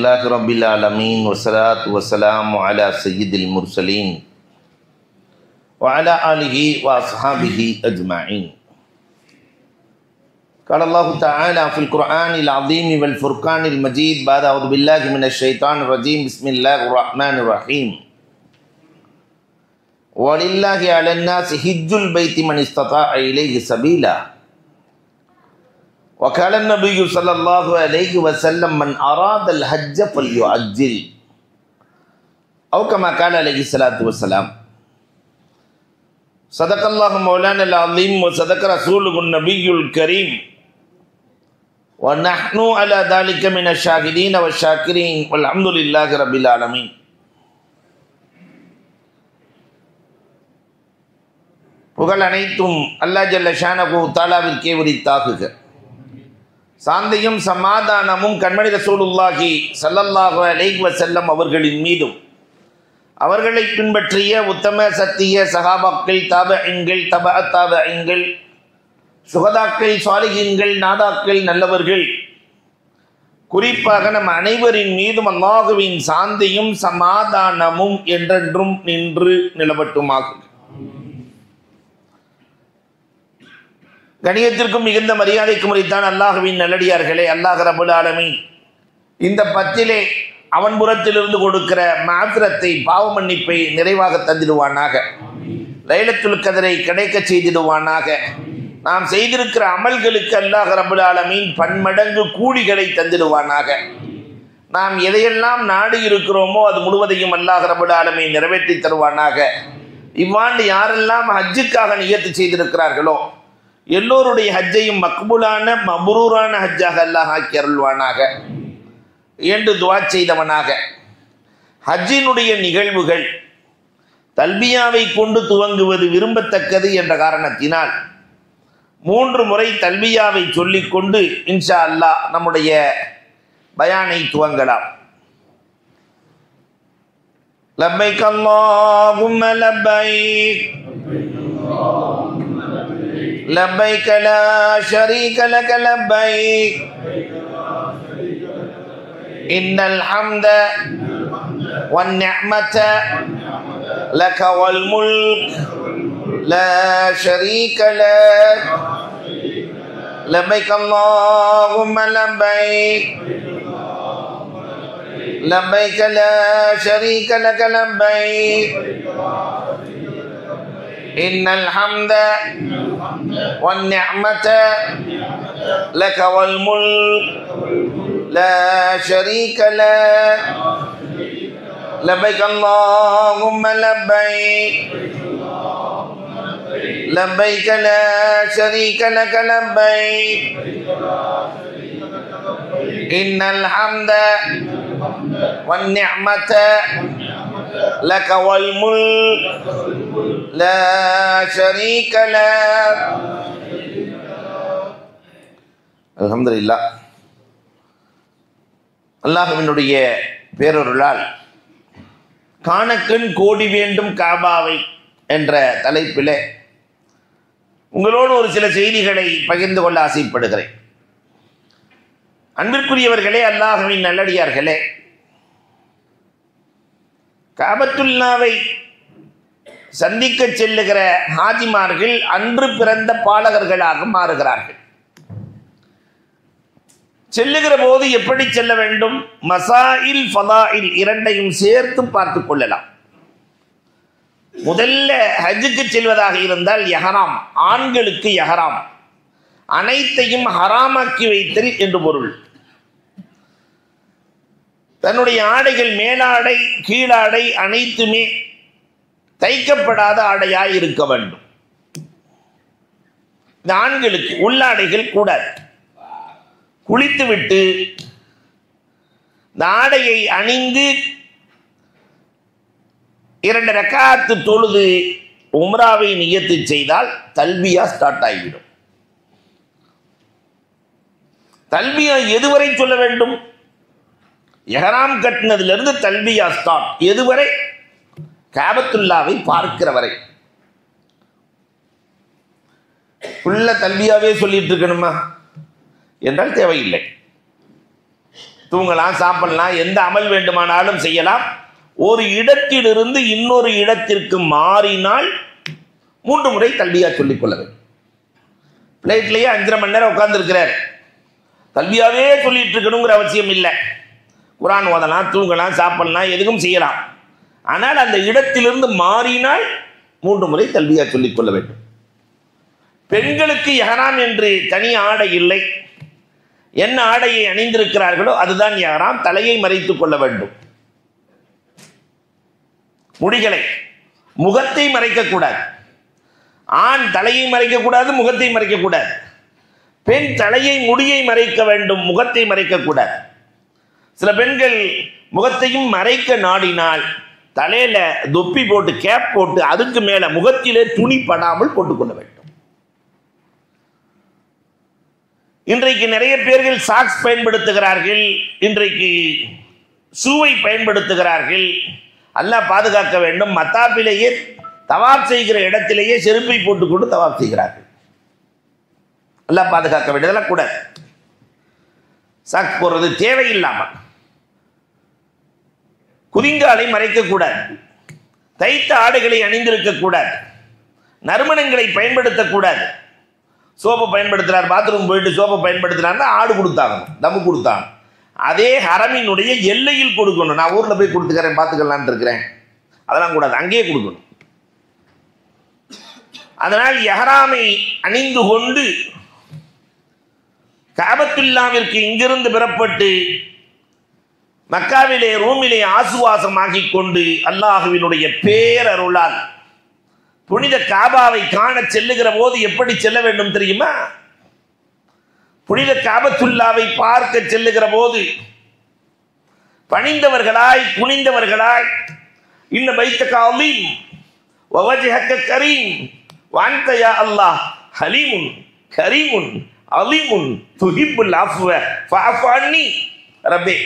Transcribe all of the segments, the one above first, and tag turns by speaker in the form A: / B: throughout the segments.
A: Alhamdulillah Rabbil Alameen wassalatu wassalamu ala sayyidil mursalin wa ala alihi wa ashabihi ajma'in. Qala Allah ta'ala fil Qur'anil azim wal furqanil majid ba'da a'udhu billahi minash shaitanir rajim bismillahir rahmanir rahim. Walillahi 'alan nasi hijjul baiti man istata'a ilayhi sabila. وقال النبي صلى الله عليه وسلم من أراد الحج فليعجل أو كما قال عليه الصلاة والسلام. صدق الله مولانا العظيم وصدق رسوله النبي الكريم ونحن على ذلك من الشاهدين والشاكرين والحمد لله رب العالمين. புகழ் அனைத்தும் அல்லாஹ் ஜல்ல ஷானஹு தஆலாவிற்கே உரித்தாகுக. சாந்தியும் சமாதானமும் கண்மணி ரசூலுல்லாஹி ஸல்லல்லாஹு அலைஹி வஸல்லம் அவர்களின் மீதும் அவர்களை பின்பற்றிய உத்தம சத்திய சஹாபாக்கள் தாபஈன்கள் தபஅத் தாபஈன்கள் சுஹதாக்கள் சாலிஹீன்கள் நாதாக்கள் நல்லவர்கள் குறிப்பாக நம் அனைவரின் மீதும் அல்லாஹுவின் சாந்தியும் சமாதானமும் என்றென்றும் நின்று நிலவட்டுமாகும். கணியத்திற்கும் மிகுந்த மரியாதைக்கும் உரித்தான் அல்லாஹுவின் நல்லடியார்களே, அல்லாஹ் ரப்பல் ஆலமீன் இந்த பத்திலே அவன் புறத்திலிருந்து கொடுக்கிற மஅஃபிரத்தை பாவ மன்னிப்பை நிறைவாக தந்திடுவானாக. லைலத்துல் கத்ரை கிடைக்க செய்திடுவானாக. நாம் செய்திருக்கிற அமல்களுக்கு அல்லாஹ் ரப்பல் ஆலமீன் பன்மடங்கு கூலிகளை தந்திடுவானாக. நாம் எதையெல்லாம் நாடி இருக்கிறோமோ அது முழுவதையும் அல்லாஹ் ரப்பல் ஆலமீன் நிறைவேற்றி தருவானாக. இவ்வாண்டு யாரெல்லாம் ஹஜ்ஜுக்காக நியத்து செய்திருக்கிறார்களோ எல்லோருடைய ஹஜ்ஜையும் மக்பூலான மப்ரூரான ஹஜ்ஜாக அல்லாஹ் ஆக்கி அருள்வானாக என்று துஆ செய்தவனாக, ஹஜ்ஜினுடைய நிகழ்வுகள் தல்பியாவை கொண்டு துவங்குவது விரும்பத்தக்கது என்ற காரணத்தினால் 3 முறை தல்பியாவை சொல்லிக்கொண்டு இன்ஷா அல்லாஹ் நம்முடைய பயானை துவங்கலாம். லப்பைக் அல்லாஹும்ம லப்பைக் لبيك لا شريك لك لبيك إن الحمد والنعمة لك والملك لا شريك لك لبيك اللهم لبيك لبيك لا شريك لك لبيك إن الحمد والنعمة لك والملك لا شريك لك لبيك اللهم لبيك لبيك لا شريك لك لبيك إن الحمد والنعمة لك والملك لا شريك لك. அல்ஹம்துலில்லாஹ். அல்லாஹ்வினுடைய பேரருளால் காணக்கண் கோடி வேண்டும் காபாவை என்ற தலைப்பிலே உங்களோடு ஒரு சில செய்திகளை பகிர்ந்து கொள்ள ஆசைப்படுகிறேன். அன்பிற்குரியவர்களே, அல்லாஹ்வின் நல்லடியார்களே, காபத்துல்லாவை சந்திக்க செல்லுகிற ஹாஜிமார்கள் அன்று பிறந்த பாலகர்களாக மாறுகிறார்கள். செல்லுகிற போது எப்படி செல்ல வேண்டும்? மசாயில் ஃபலாயில் இரண்டையும் சேர்த்து பார்த்து கொள்ளலாம். முதல்ல ஹஜ்ஜுக்கு செல்வதாக இருந்தால் யஹராம், ஆண்களுக்கு யஹராம், அனைத்தையும் ஹராமாக்கி வைத்தல் என்று பொருள். தன்னுடைய ஆடைகள் மேலாடை கீழாடை அனைத்துமே தைக்கப்படாத ஆடையாய் இருக்க வேண்டும். இந்த ஆண்களுக்கு உள்ளாடைகள் கூடாது. குளித்துவிட்டு இந்த ஆடையை அணிந்து 2 ரக்காத்து தொழுது உம்ராவை நியத்து செய்தால் தல்பியா ஸ்டார்ட் ஆகிவிடும். தல்பியா எதுவரை சொல்ல வேண்டும்? எஹராம் கட்டினதிலிருந்து தல்பியா ஸ்டார்ட். எதுவரை? காபத்துல்லாவை பார்க்கிற வரை. ஃபுல்லா தல்பியாவே சொல்லிட்டு இருக்கணுமா என்றால் தேவையில்லை. தூங்கலாம், சாப்பிடலாம், எந்த அமல் வேண்டுமானாலும் செய்யலாம். ஒரு இடத்திலிருந்து இன்னொரு இடத்திற்கு மாறினால் 3 முறை தல்பியா சொல்லிக்கொள்ள வேண்டும். பிளேட்லேயே 5.5 மணி நேரம் உட்கார்ந்துருக்கிறார், தல்பியாவே சொல்லிட்டு இருக்கணுங்கிற அவசியம் இல்லை. குர்ஆன் ஓதலாம், தூங்கலாம், சாப்பிடலாம், எதுவும் செய்யலாம். ஆனால் அந்த இடத்திலிருந்து மாறினால் 3 முறை தல்பியா சொல்லிக்கொள்ள வேண்டும். பெண்களுக்கு இஹ்ராம் என்று தனி ஆடை இல்லை. என்ன ஆடையை அணிந்திருக்கிறார்களோ அதுதான் இஹ்ராம். தலையை மறைத்துக் கொள்ள வேண்டும். முடிகளை, முகத்தை மறைக்கக்கூடாது. ஆண் தலையை மறைக்கக்கூடாது, முகத்தை மறைக்கக்கூடாது. பெண் தலையை, முடியை மறைக்க வேண்டும், முகத்தை மறைக்கக்கூடாது. சில பெண்கள் முகத்தையும் மறைக்க நாடினால் தலையில தொப்பி போட்டு, கேப் போட்டு, அதுக்கு மேல முகத்திலே துணி படாமல் போட்டுக்கொள்ள வேண்டும். இன்றைக்கு நிறைய பேர்கள் சாக்ஸ் பயன்படுத்துகிறார்கள், இன்றைக்கு ஷூவை பயன்படுத்துகிறார்கள். அல்லாஹ் பாதுகாக்க வேண்டும். மத்தாப்பிலேயே தவாப் செய்கிற இடத்திலேயே செருப்பை போட்டுக்கொண்டு தவாப் செய்கிறார்கள். அல்லாஹ் பாதுகாக்க வேண்டும். இதெல்லாம் கூட சாக்ஸ் போடுறது தேவையில்லாமல். குதிங்காலை மறைக்கக்கூடாது, தைத்த ஆடைகளை அணிந்திருக்கக்கூடாது, நறுமணங்களை பயன்படுத்தக்கூடாது. சோப்பை பயன்படுத்துகிறார், பாத்ரூம் போயிட்டு சோப்பை பயன்படுத்துகிறாருன்னா ஆடு கொடுத்தாங்க, தம்மு கொடுத்தாங்க. அதே ஹரமினுடைய எல்லையில் கொடுக்கணும். நான் ஊரில் போய் கொடுத்துக்கிறேன், பார்த்துக்கலான் இருக்கிறேன், அதெல்லாம் கூடாது, அங்கேயே கொடுக்கணும். அதனால் இஹ்ராமை அணிந்து கொண்டு காபத்துல்லாவிற்கு இங்கிருந்து பெறப்பட்டு மக்காவிலே, ரூமிலே ஆசுவாசமாகி கொண்டு அல்லாஹுவினுடைய பேரருளால் புனித காபாவை காண செல்லுகிற போது எப்படி செல்ல வேண்டும் தெரியுமா? புனித காபத்துல்லாவை பார்க்க செல்லுகிற போது பணிந்தவர்களாய், குனிந்தவர்களாய், இன்ன பைத்தக அலீம் வவஜஹக கரீம் வஅன்த யா அல்லாஹ் ஹலீமுன் கரீமுன் அலீமுன் துஹிப்புல் அஃவ ஃபஅஃபு அன்னி. ரப்பே,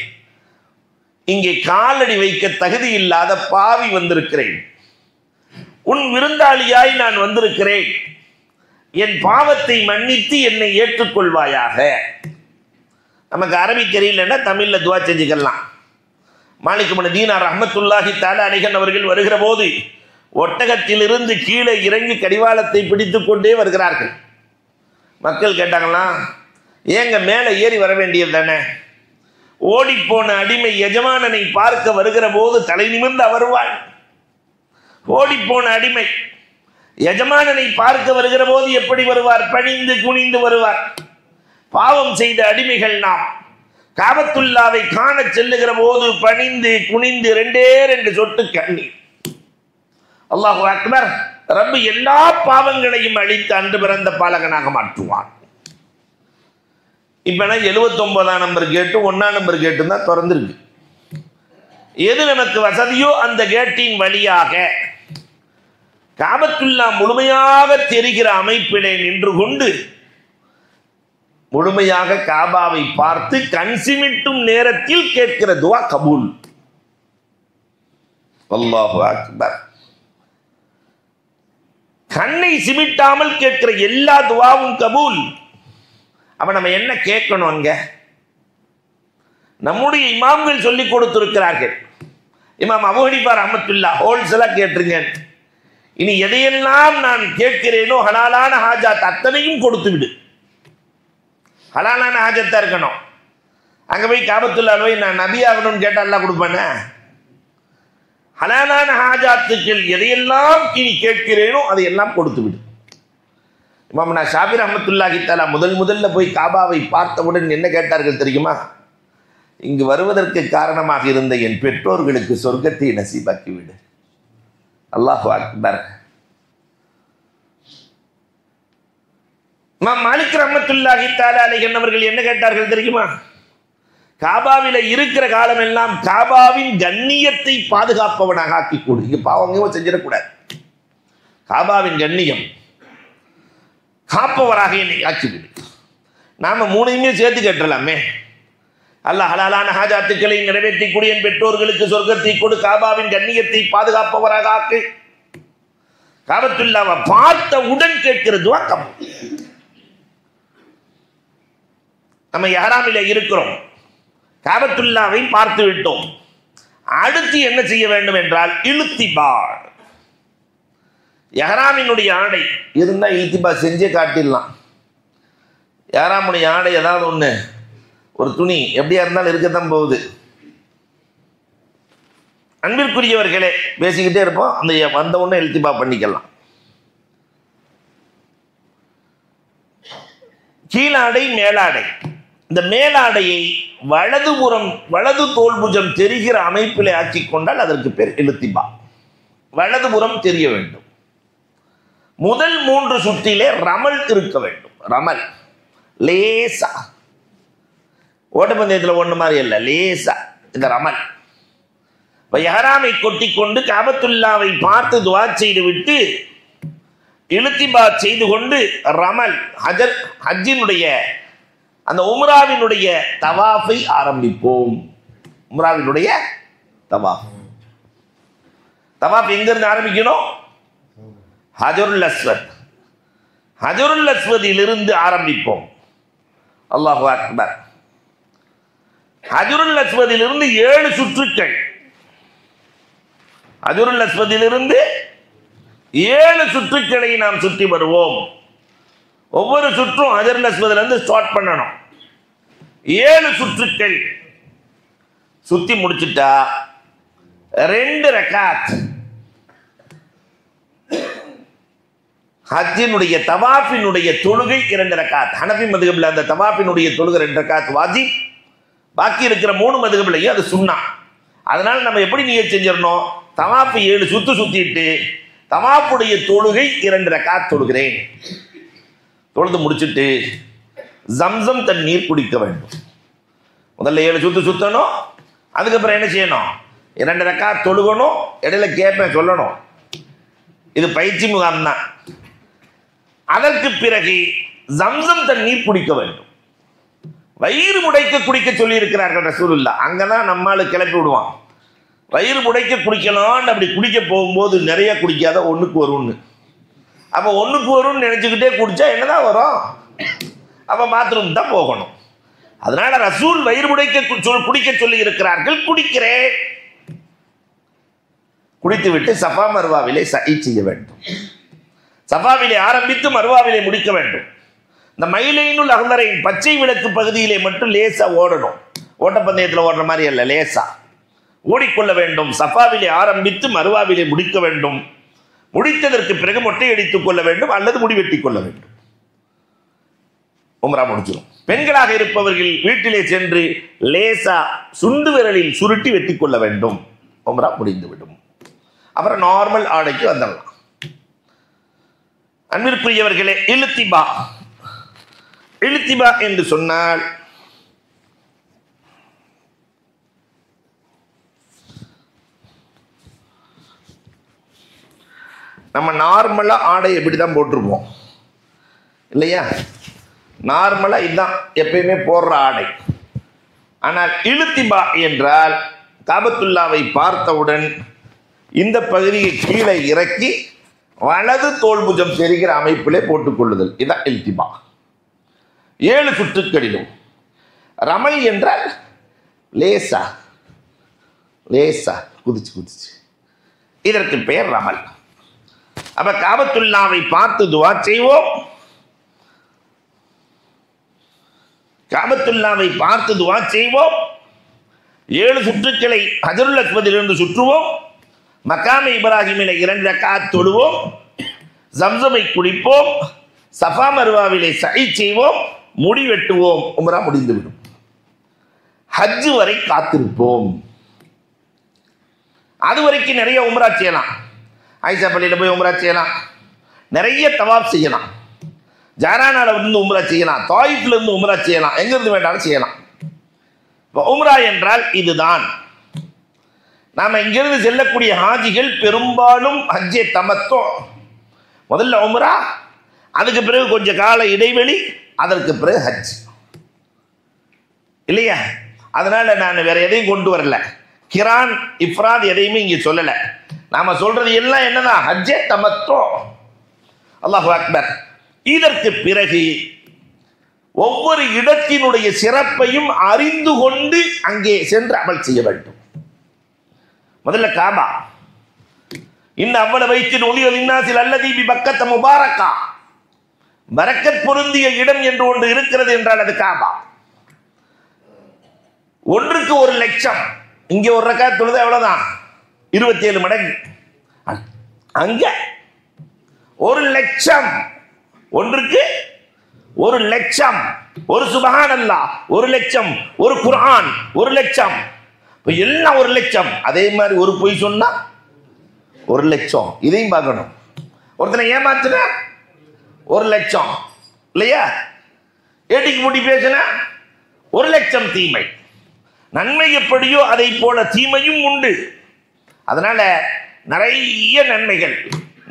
A: இங்கே காலடி வைக்க தகுதி இல்லாத பாவி வந்திருக்கிறேன், உன் விருந்தாளியாய் நான் வந்திருக்கிறேன், என் பாவத்தை மன்னித்து என்னை ஏற்றுக்கொள்வாயாக. நமக்கு அரபி தெரியலன்னா தமிழ்ல துவா செஞ்சுக்கலாம். மாலிக் இப்னு தீனார் ரஹ்மத்துல்லாஹி தஆலா அலைஹி அவர்கள் வருகிற போது ஒட்டகத்திலிருந்து கீழே இறங்கி கடிவாளத்தை பிடித்துக் கொண்டே வருகிறார்கள். மக்கள் கேட்டாங்களா, ஏங்க மேலே ஏறி வர வேண்டியது தானே? ஓடிப்போன அடிமை எஜமானனை பார்க்க வருகிற போது தலை நிமிர்ந்து வருவாள். ஓடிப்போன அடிமை எஜமானனை பார்க்க வருகிற போது எப்படி வருவார்? பணிந்து குனிந்து வருவார். பாவம் செய்த அடிமைகள் நாம் காபத்துல்லாவை காண செல்லுகிற போது பணிந்து குனிந்து 2 சொட்டு கண்ணீர். அல்லாஹு அக்பர். ரப்பு எல்லா பாவங்களையும் அழித்து அன்று பிறந்த பாலகனாக மாற்றுவான். இப்ப 79ஆம் நம்பர் கேட்டு 1ஆம் நம்பர் கேட்டு தான் திறந்திருக்கு. எது நமக்கு வசதியோ அந்த கேட்டின் வழியாக காபத்துல்லா முழுமையாக தெரிகிற அமைப்பிலே நின்று கொண்டு முழுமையாக காபாவை பார்த்து கண் சிமிட்டும் நேரத்தில் கேட்கிற துவா கபூல். அல்லாஹு அக்பர். கண்ணை சிமிட்டாமல் கேட்கிற எல்லா துவாவும் கபூல். அப்ப நம்ம என்ன கேட்கணும்? அங்க நம்முடைய இமாம்கள் சொல்லிக் கொடுத்திருக்கிறார்கள். இமாம் அபூ ஹனீஃபா ரஹ்மத்துல்லாஹ் ஹோல்சேலா கேட்டுருங்க. இனி எதையெல்லாம் நான் கேட்கிறேனோ ஹலாலான ஹாஜாத் அத்தனையும் கொடுத்து விடு. ஹலாலான ஹாஜத்தா இருக்கணும். அங்க போய் காபத்துல்லா போய் நான் நபி ஆகணும்னு கேட்டா அல்லாஹ் கொடுப்பானே? ஹலாலான ஹாஜாத்துக்கள் எதையெல்லாம் இனி கேட்கிறேனோ அதையெல்லாம் கொடுத்து விடு. இமாம் ஷாஃபி ரஹ்மத்துல்லாஹி தஆலா முதல்ல போய் காபாவை பார்த்தவுடன் என்ன கேட்டார்கள் தெரியுமா? இங்கு வருவதற்கு காரணமாக இருந்த என் பெற்றோர்களுக்கு சொர்க்கத்தை நசீபாக்கி விடு. அல்லாஹு அக்பர். மாலிக் ரஹ்மத்துல்லாஹி தஆலா அலைஹி அவர்கள் என்ன கேட்டார்கள் தெரியுமா? காபாவில இருக்கிற காலம் எல்லாம் காபாவின் கண்ணியத்தை பாதுகாப்பவனாக ஆக்கி கொடு. இங்க பாவங்களும் செஞ்சிடக்கூடாது. காபாவின் கண்ணியம் காப்பவராக என்னை ஆக்கிவிடு. நாம 3யுமே சேர்த்து கேட்டலாமே. அல்லாஹ் ஹலாலான ஹாஜாத்துக்களை நிறைவேற்றிக்கூடிய என் பெற்றோர்களுக்கு சொர்க்கத்தை கொடு, காபாவின் கண்ணியத்தை பாதுகாப்பவராக ஆக்கு. காபத்துல்லாவை பார்த்த உடன் கேட்கிறது வாக்கம். நம்ம இஹ்ராமில இருக்கிறோம். காபத்துல்லாவை பார்த்து விட்டோம். அடுத்து என்ன செய்ய வேண்டும் என்றால் இல்திபா. எஹ்ராமினுடைய ஆடை இருந்தால் இல்திபா செஞ்சே காட்டிடலாம். எஹ்ராமுடைய ஆடை ஏதாவது ஒன்று, ஒரு துணி எப்படியா இருந்தாலும் இருக்கத்தான் போகுது. அன்பிற்குரியவர்களே, பேசிக்கிட்டே இருப்போம், அந்த வந்த ஒன்று இல்திபா பண்ணிக்கலாம். கீழாடை மேலாடை. இந்த மேலாடையை வலது தோல்புஜம் தெரிகிற அமைப்பில் ஆக்கி கொண்டால் அதற்கு பேர் இல்திபா. வலதுபுறம் தெரிய வேண்டும். முதல் 3 சுற்றிலே ரமல் இருக்க வேண்டும். ரமல் லேசா, ஓட்டப்பந்தயத்தில் ஒன்று மாதிரி இல்லை, லேசா இந்த ரமல். எஹ்ராமை கொட்டி கொண்டு காபத்துல்லாவை பார்த்து துஆ செய்து விட்டு இல்திபா செய்து கொண்டு ரமல் ஹஜ்ஜினுடைய அந்த உம்ராவினுடைய தவாஃபை ஆரம்பிப்போம். உம்ராவினுடைய தவாஃப் எங்கிருந்து ஆரம்பிக்கணும்? ஹஜருல் அஸ்வத். ஹஜருல் அஸ்வதிலிருந்து ஆரம்பிப்போம். அல்லாஹு அக்பர். ஹஜருல் அஸ்வதிலிருந்து 7 சுற்றுக்கள். ஹஜருல் அஸ்வதிலிருந்து 7 சுற்றுக்களை நாம் சுற்றி வருவோம். ஒவ்வொரு சுற்றும் ஹஜருல் அஸ்வதிலிருந்து ஸ்டார்ட் பண்ணணும். 7 சுற்றுக்கள் சுத்தி முடிச்சுட்டா 2 ரக்காத் ஹஜ்ஜினுடைய தவாஃபினுடைய தொழுகை 2 ரக்காத். ஹனஃபி மதுஹபில் அந்த தவாஃபினுடைய தொழுகை 2 ரக்காத் வாஜிப். பாக்கி இருக்கிற 3 மதுஹபிலையும் அது சுன்னா. அதனால நம்ம எப்படி நியத் செஞ்சிடணும்? தவாஃப் 7 சுத்து சுத்திட்டு தவாஃபுடைய தொழுகை 2 ரக்காத் தொழுகிறேன். தொழுது முடிச்சுட்டு ஜம்சம் தண்ணீர் குடிக்க வேண்டும். முதல்ல 7 சுத்து சுத்தணும். அதுக்கப்புறம் என்ன செய்யணும்? 2 ரக்காத் தொழுகணும். இடையில கேட்பேன், சொல்லணும். இது பயிற்சி முகாம் தான். அதற்கு பிறகு ஜம்சம் தண்ணீர் குடிக்க வேண்டும். வயிறு முடைக்க குடிக்க சொல்லி இருக்கிறார்கள் ரசூலுல்லாஹ். அங்கதான் நம்மால கிளப்பி விடுவான். வயிறு முடைக்க குடிக்கலான்னு அப்படி குடிக்க போகும்போது நிறைய குடிக்காத, 1க்கு வரும்னு. அப்போ 1க்கு வரும்னு நினைச்சுக்கிட்டே குடிச்சா என்னதான் வரும்? அப்போ பாத்ரூம் தான் போகணும். அதனால ரசூல் வயிறு முடைக்க குடிக்க சொல்லி இருக்கிறார்கள். குடிக்கிறேன். குடித்து விட்டு சஃபா மர்வாவிலே சஇ செய்ய வேண்டும். சஃபாவிலே ஆரம்பித்து மர்வாவிலே முடிக்க வேண்டும். இந்த மைலைனுல் அஹ்லரைன் பச்சை விளக்கு பகுதியிலே மட்டும் லேசா ஓடணும். ஓட்டப்பந்தயத்தில் ஓடுற மாதிரி அல்ல, லேசா ஓடிக்கொள்ள வேண்டும். சஃபாவிலே ஆரம்பித்து மர்வாவிலே முடிக்க வேண்டும். முடித்ததற்கு பிறகு மொட்டை அடித்துக் கொள்ள வேண்டும் அல்லது முடி வெட்டி கொள்ள வேண்டும். உம்ரா முடிச்சிடும். பெண்களாக இருப்பவர்கள் வீட்டிலே சென்று லேசா சுண்டு விரலில் சுருட்டி வெட்டி கொள்ள வேண்டும். உம்ரா முடிந்துவிடும். அப்புறம் நார்மல் ஆடைக்கு வந்துடலாம். அன்பிற்குரியவர்களே, இல்திபா என்று சொன்னால் நம்ம நார்மலா ஆடை எப்படிதான் போட்டிருப்போம் இல்லையா? நார்மலா இதுதான் எப்பயுமே போடுற ஆடை. ஆனால் இல்திபா என்றால் காபத்துல்லாவை பார்த்தவுடன் இந்த பகுதியை கீழே இறக்கி வலது தோல்புஜம் தெரிகிற அமைப்பிலே போட்டுக்கொள்ளுதல். இதான் இல்திபா. 7 சுற்றுக்களிலும். ரமல் என்றால் லேசா லேசா குதிச்சு. இதற்கு பெயர் ரமல். அப்ப காபத்துல்லாவை பார்த்து துஆ செய்வோம். காபத்துல்லாவை பார்த்து துஆ செய்வோம். 7 சுற்றுக்களை ஹஜருல் அஸ்வதிலிருந்து சுற்றுவோம். மகாமே இப்ராஹிமிலே 2 ரக்காத் தொழுவோம். ஜம்சமை குடிப்போம். சஃபா மர்வாவிலே சஇ செய்வோம். முடி வெட்டுவோம். உம்ரா முடிந்துவிடும். ஹஜ் வரை காத்திருப்போம். அது வரைக்கும் நிறைய உம்ரா செய்யலாம். ஆயிஷா பள்ளியில் போய் உம்ரா செய்யலாம். நிறைய தவாப் செய்யலாம். ஜாரானால இருந்து உம்ரா செய்யலாம். தாயிஃப்ல இருந்து உம்ரா செய்யலாம். எங்கிருந்து வேண்டாலும் செய்யலாம். உம்ரா என்றால் இதுதான். நாம இங்கிருந்து செல்லக்கூடிய ஹாஜிகள் பெரும்பாலும் ஹஜ்ஜே தமத்தோ. முதல்ல உம்ரா, அதுக்கு பிறகு கொஞ்ச கால இடைவெளி, அதற்கு பிறகு ஹஜ் இல்லையா? அதனால நான் வேற எதையும் கொண்டு வரல. கிரான் இஃப்ராத் எதையுமே இங்கே சொல்லலை. நாம சொல்றது எல்லாம் என்னதான்? ஹஜ்ஜே தமத்தோ. அல்லாஹு அக்பர். இதற்கு பிறகு ஒவ்வொரு இடத்தினுடைய சிறப்பையும் அறிந்து கொண்டு அங்கே சென்று அமல் செய்ய வேண்டும். முதல்ல காபா. இன்ன அவ்வளவு வைத்து ஒளியல் இன்னாசில் அல்லதி பி பக்கத்த முபாரக்கா, பரக்கத் பொருந்திய இடம் என்று ஒன்று இருக்கிறது என்றால் அது காபா. ஒன்றுக்கு 1,00,000. இங்கே ஒரு ரக்காத் தொழுது எவ்வளவுதான்? 27 மடங்கு. அங்க 1,00,000. ஒன்றுக்கு 1,00,000. ஒரு சுபஹானல்லாஹ் 1,00,000, ஒரு குர்ஆன் 1,00,000. இப்போ எல்லாம் 1,00,000. அதே மாதிரி ஒரு பொய் சொன்னா 1,00,000. இதையும் பார்க்கணும். ஒருத்தனை ஏமாத்துனா 1,00,000 இல்லையா? ஏட்டிக்கு முடி பேசினா 1,00,000 தீமை. நன்மை எப்படியோ அதை போல தீமையும் உண்டு. அதனால நிறைய நன்மைகள்,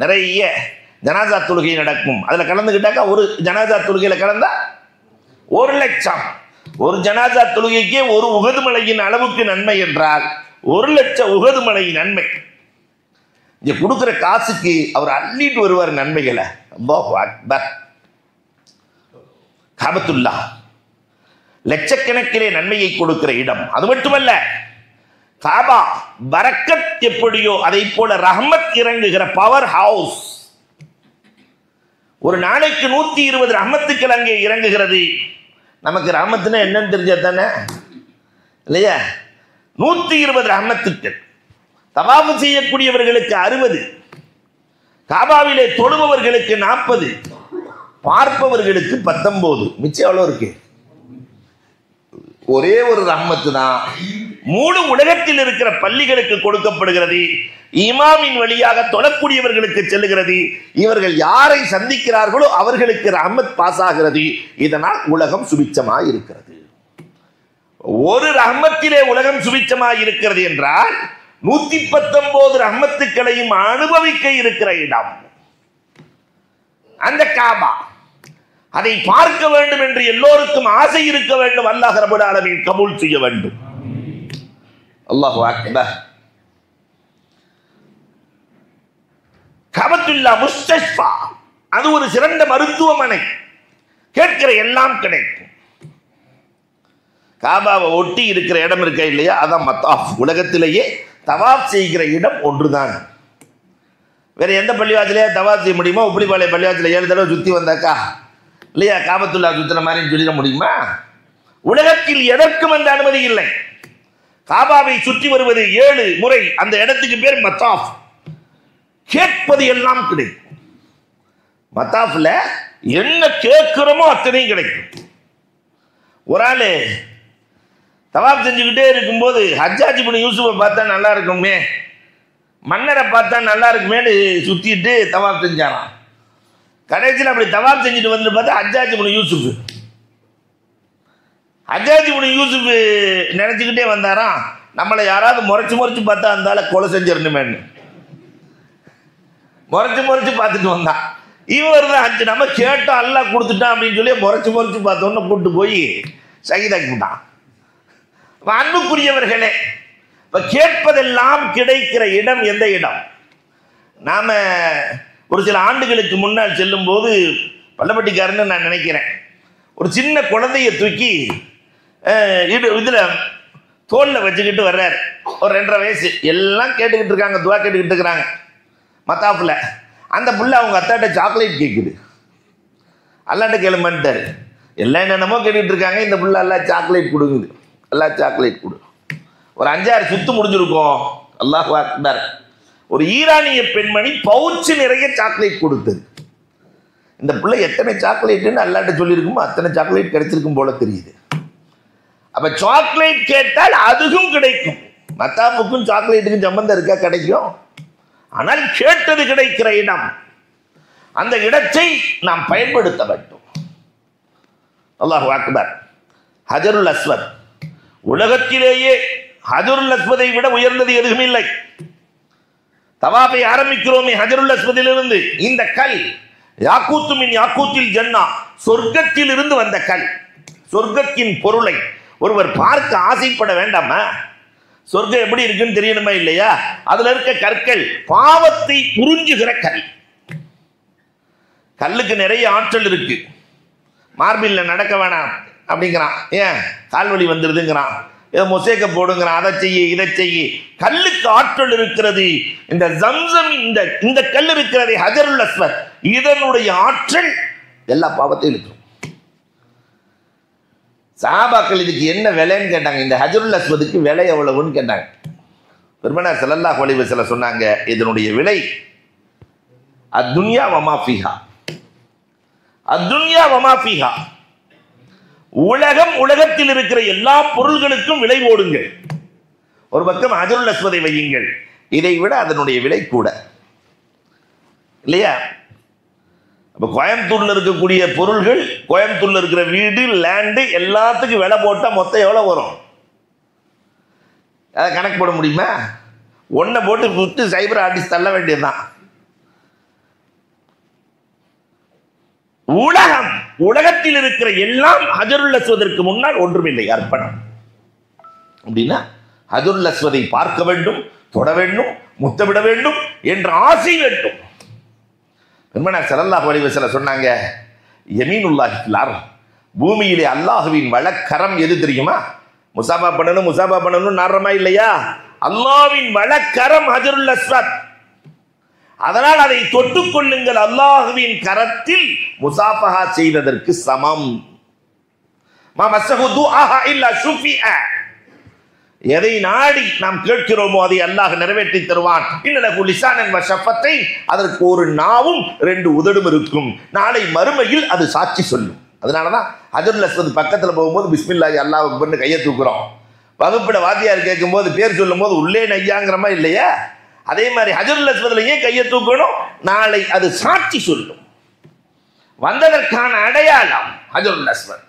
A: நிறைய ஜனாசா தொழுகை நடக்கும். அதில் கலந்துக்கிட்டாக்கா, ஒரு ஜனாசா தொழுகையில் கலந்தா 1,00,000. ஒரு ஜனாசா தொழுகைக்கே ஒரு உகது மலையின் அளவுக்கு நன்மை என்றால் 1,00,000 உகது மலை நன்மை. இங்க கொடுக்குற காசுக்கு அவர் அள்ளிட்டு வருவார் நன்மைகளை. அல்லாஹு அக்பர். காபத்துல்லா லட்சக்கணக்கிலே நன்மையை கொடுக்கிற இடம். அது மட்டுமல்ல, காபா பரக்கத் எப்படியோ அதை போல ரஹ்மத் இறங்குகிற பவர் ஹவுஸ். ஒரு நாளைக்கு 120 ரஹ்மத்துக்கள் அங்கே இறங்குகிறது. நமக்கு ரஹ்மத்துனா என்னன்னு தெரிஞ்சா தானே இல்லையா? 120 ரஹ்மத்துக்கள். தவாஃப் செய்யக்கூடியவர்களுக்கு 60, காபாவிலே தொழுபவர்களுக்கு 40, பார்ப்பவர்களுக்கு 19. மிச்சம் எவ்வளோ இருக்கு? ஒரே ஒரு ரஹ்மத்து தான் முழு உலகத்தில் இருக்கிற பள்ளிகளுக்கு கொடுக்கப்படுகிறது. இமாமின் வழியாக தொழக்கூடியவர்களுக்கு செல்லுகிறது. இவர்கள் யாரை சந்திக்கிறார்களோ அவர்களுக்கு ரஹ்மத் பாஸ் ஆகிறது. இதனால் உலகம் சுபிச்சமாய் இருக்கிறது. ஒரு ரஹ்மத்திலே உலகம் சுபிச்சமாய் இருக்கிறது என்றால் 119 ரஹ்மத்துக்களையும் அனுபவிக்க இருக்கிற இடம் அந்த காபா. அதை பார்க்க வேண்டும் என்று எல்லோருக்கும் ஆசை இருக்க வேண்டும். அல்லாஹ் ரப்பல் ஆலமீன் கபூல் செய்ய வேண்டும். அல்லாஹு அக்பர். கபத்துல்லா முஸ்தஷ்ஃபா, அது ஒரு சிறந்த மருத்துவமனை. கேட்கிற எல்லாம் கிடைக்கும். காபாவை ஒட்டி இருக்கிற இடம் இருக்க இல்லையா, அதான் மத்தாஃப். உலகத்திலேயே தவாப் செய்கிற இடம் ஒன்றுதான். வேற எந்த பள்ளிவாசலையே தவாப் செய்ய முடியுமா? உப்பளிப்பாளைய பள்ளிவாசல 7 தடவை சுற்றி வந்தாக்கா இல்லையா காபத்துல்லா சுத்தின மாதிரி சொல்லிட முடியுமா? உலகத்தில் எதற்கும் அந்த அனுமதி இல்லை. காபாவை சுற்றி வருவது 7 முறை. அந்த இடத்துக்கு பேர் மத்தாஃப். கேட்பது எல்லாம் கிடைக்கும். மத்தாஃப்ல என்ன கேட்கிறோமோ அத்தனையும் கிடைக்கும். ஒரு ஆள் தவாப் செஞ்சுக்கிட்டே இருக்கும்போது ஹஜ்ஜாஜ் இப்னு யூசுஃபை பார்த்தா நல்லா இருக்குமே, மன்னரை பார்த்தா நல்லா இருக்குமேன்னு சுத்திட்டு தவாப் செஞ்சாராம். கடைசியில் அப்படி தவாப் செஞ்சுட்டு வந்து பார்த்தா ஹஜ்ஜாஜ் இப்னு யூசுஃப். ஹஜ்ஜாஜ் இப்னு யூசுஃப் நினைச்சுக்கிட்டே வந்தாராம், நம்மளை யாராவது முறைச்சு பார்த்தா அந்த ஆளை கொலை செஞ்சிடணுமேன்னு முறைச்சு பார்த்துட்டு வந்தான். இவர் தான் நம்ம கேட்டோம் அல்லாஹ் கொடுத்துட்டான் அப்படின்னு சொல்லி முறைச்சு பார்த்தோன்னு கூப்பிட்டு போய் ஷஹீதாக்கி விட்டான். அன்புக்குரியவர்களே, இப்ப கேட்பதெல்லாம் கிடைக்கிற இடம் எந்த இடம்? நாம ஒரு சில ஆண்டுகளுக்கு முன்னால் செல்லும் போது பள்ளப்பட்டிக்காரன்னு நான் நினைக்கிறேன், ஒரு சின்ன குழந்தைய தூக்கி இதுல தோல்ல வச்சுக்கிட்டு வர்றாரு. ஒரு 2.5 வயசு. எல்லாம் கேட்டுக்கிட்டு இருக்காங்க, துவா கேட்டுக்கிட்டு இருக்கிறாங்க மத்தாப்புல. அந்த புள்ள அவங்க அத்தாட்ட சாக்லேட் கேட்குது. அல்லாட்ட கேளுமான்ட்டாரு. எல்லாம் என்னென்னமோ கேட்டுக்கிட்டு இருக்காங்க. இந்த புள்ள எல்லாம் சாக்லேட் கொடுக்குது. எல்லாம் சாக்லேட் கொடு. ஒரு 5-6 சுத்து முடிஞ்சிருக்கும். அல்லாஹ் அக்பர். ஒரு ஈரானிய பெண்மணி பவுச்சு நிறைய சாக்லேட் கொடுத்தது. இந்த பிள்ளை எத்தனை சாக்லேட்டுன்னு அல்லாட்ட சொல்லியிருக்குமோ அத்தனை சாக்லேட் கிடைச்சிருக்கும் போல தெரியுது. அப்ப சாக்லேட் கேட்டால் அதுவும் கிடைக்கும். மத்தாப்புக்கும் சாக்லேட்டுக்கும் சம்பந்தம் இருக்கா? கிடைக்கும். ஆனால் கேட்டது கிடைக்கிற இடம், அந்த இடத்தை நாம் பயன்படுத்த வேண்டும். அல்லாஹு அக்பர். ஹஜருல் அஸ்வத், உலகத்திலேயே ஹஜருல் அஸ்வதை விட உயர்ந்தது எதுவும் இல்லை. தவாபை ஆரம்பிக்கிறோமே ஹஜருல் அஸ்வதிலிருந்து. இந்த கல் யாக்கூத்து மின் யாக்கூத்தில் ஜன்னா, சொர்க்கத்தில் இருந்து வந்த கல். சொர்க்கத்தின் பொருளை ஒருவர் பார்க்க ஆசைப்பட வேண்டாமா? சொர்க்கம் எப்படி இருக்குன்னு தெரியணுமா இல்லையா? அதுல இருக்க கற்கள் பாவத்தை உறிஞ்சுகிற கல். கல்லுக்கு நிறைய ஆற்றல் இருக்கு. மார்பில்ல நடக்க வேணாம் அப்படிங்கிறான், ஏன் கால்வலி வந்துடுதுங்கிறான், ஏதோ மொசேக்க போடுங்கிறான், அதை செய்ய இதை செய்ய. கல்லுக்கு ஆற்றல் இருக்கிறது. இந்த ஜம்சம் இந்த கல் இருக்கிறது ஹஜருல் அஸ்வத், இதனுடைய ஆற்றல் எல்லா பாவத்தையும் இருக்கும். சஹாபாக்கள் இதுக்கு என்ன விலைன்னு கேட்டாங்க. இந்த ஹஜருல் அஸ்வதுக்கு விலை எவ்வளவுன்னு கேட்டாங்க. பெருமானார் ஸல்லல்லாஹு அலைஹி வஸல்லம் சொன்னாங்க, இதனுடைய விலை அத்துன்யா வமா ஃபீஹா, அத்துன்யா வமா ஃபீஹா, உலகம், உலகத்தில் இருக்கிற எல்லா பொருள்களுக்கும் விலை ஓடுங்கள். ஒரு பக்கம் ஹஜருல் அஸ்வதை வையுங்கள், இதை விட அதனுடைய விலை கூட இல்லையா? அப்ப கோயம்புத்தூர்ல இருக்கக்கூடிய பொருள்கள், கோயம்புத்தூர்ல இருக்கிற வீடு, லேண்டு எல்லாத்துக்கும் விலை போட்டா மொத்தம் எவ்வளவு வரும்? அதை கணக்கு போட முடியுமா? ஒன்றை போட்டு விட்டு சைபர் ஆர்டிஸ்ட் தள்ள வேண்டியதுதான். உலகம், உலகத்தில் இருக்கிற எல்லாம் ஹஜருல் அஸ்வதற்கு முன்னால் ஒன்றுமில்லை, அர்ப்பணம். அப்படின்னா ஹஜருல் அஸ்வதை பார்க்க வேண்டும், தொட வேண்டும், முத்தமிட வேண்டும் என்ற ஆசை வேண்டும். பெருமானார் ஸல்லல்லாஹு அலைஹி வஸல்லம் சொன்னாங்க, யமீனுல்லாஹி ஃபில் அர்த், பூமியிலே அல்லாஹ்வின் வலக்கரம் எது தெரியுமா? முசாபா பண்ணணும் நாரமா இல்லையா? அல்லாஹ்வின் வலக்கரம் ஹஜருல் அஸ்வத். அதனால் அதை தொட்டுக் கொள்ளுங்கள், அல்லாஹ்வின் கரத்தில் முசாஃபஹா செய்ததற்கு சமம். மா மஸ்ஸஹு துஆஹா இல்லா ஷுஃபிஅ, எதை நாடி நாம் கேட்கிறோமோ அதை அல்லாஹ் நிறைவேற்றி தருவான். இன்னலஹு லிசானன் வ ஷஃபத்தை, அதற்கு ஒரு நாவும் 2 உதடும் இருக்கும், நாளை மறுமையில் அது சாட்சி சொல்லும். அதனாலதான் ஹஜருல் அஸ்வத் பக்கத்துல போகும்போது பிஸ்மில்லாஹி அல்லாஹ் அக்பர்னு கையை தூக்குறோம். வகுப்பிட வாத்தியார் கேட்கும் போது பேர் சொல்லும் போது உள்ளே நையாங்கிறமா இல்லையா? அதே மாதிரி ஹஜருல் அஸ்வத்ல ஏன் கையை தூக்கணும்? நாளை அது சாட்சி சொல்லும், வந்ததற்கான அடையாளம் ஹஜருல் அஸ்வத்.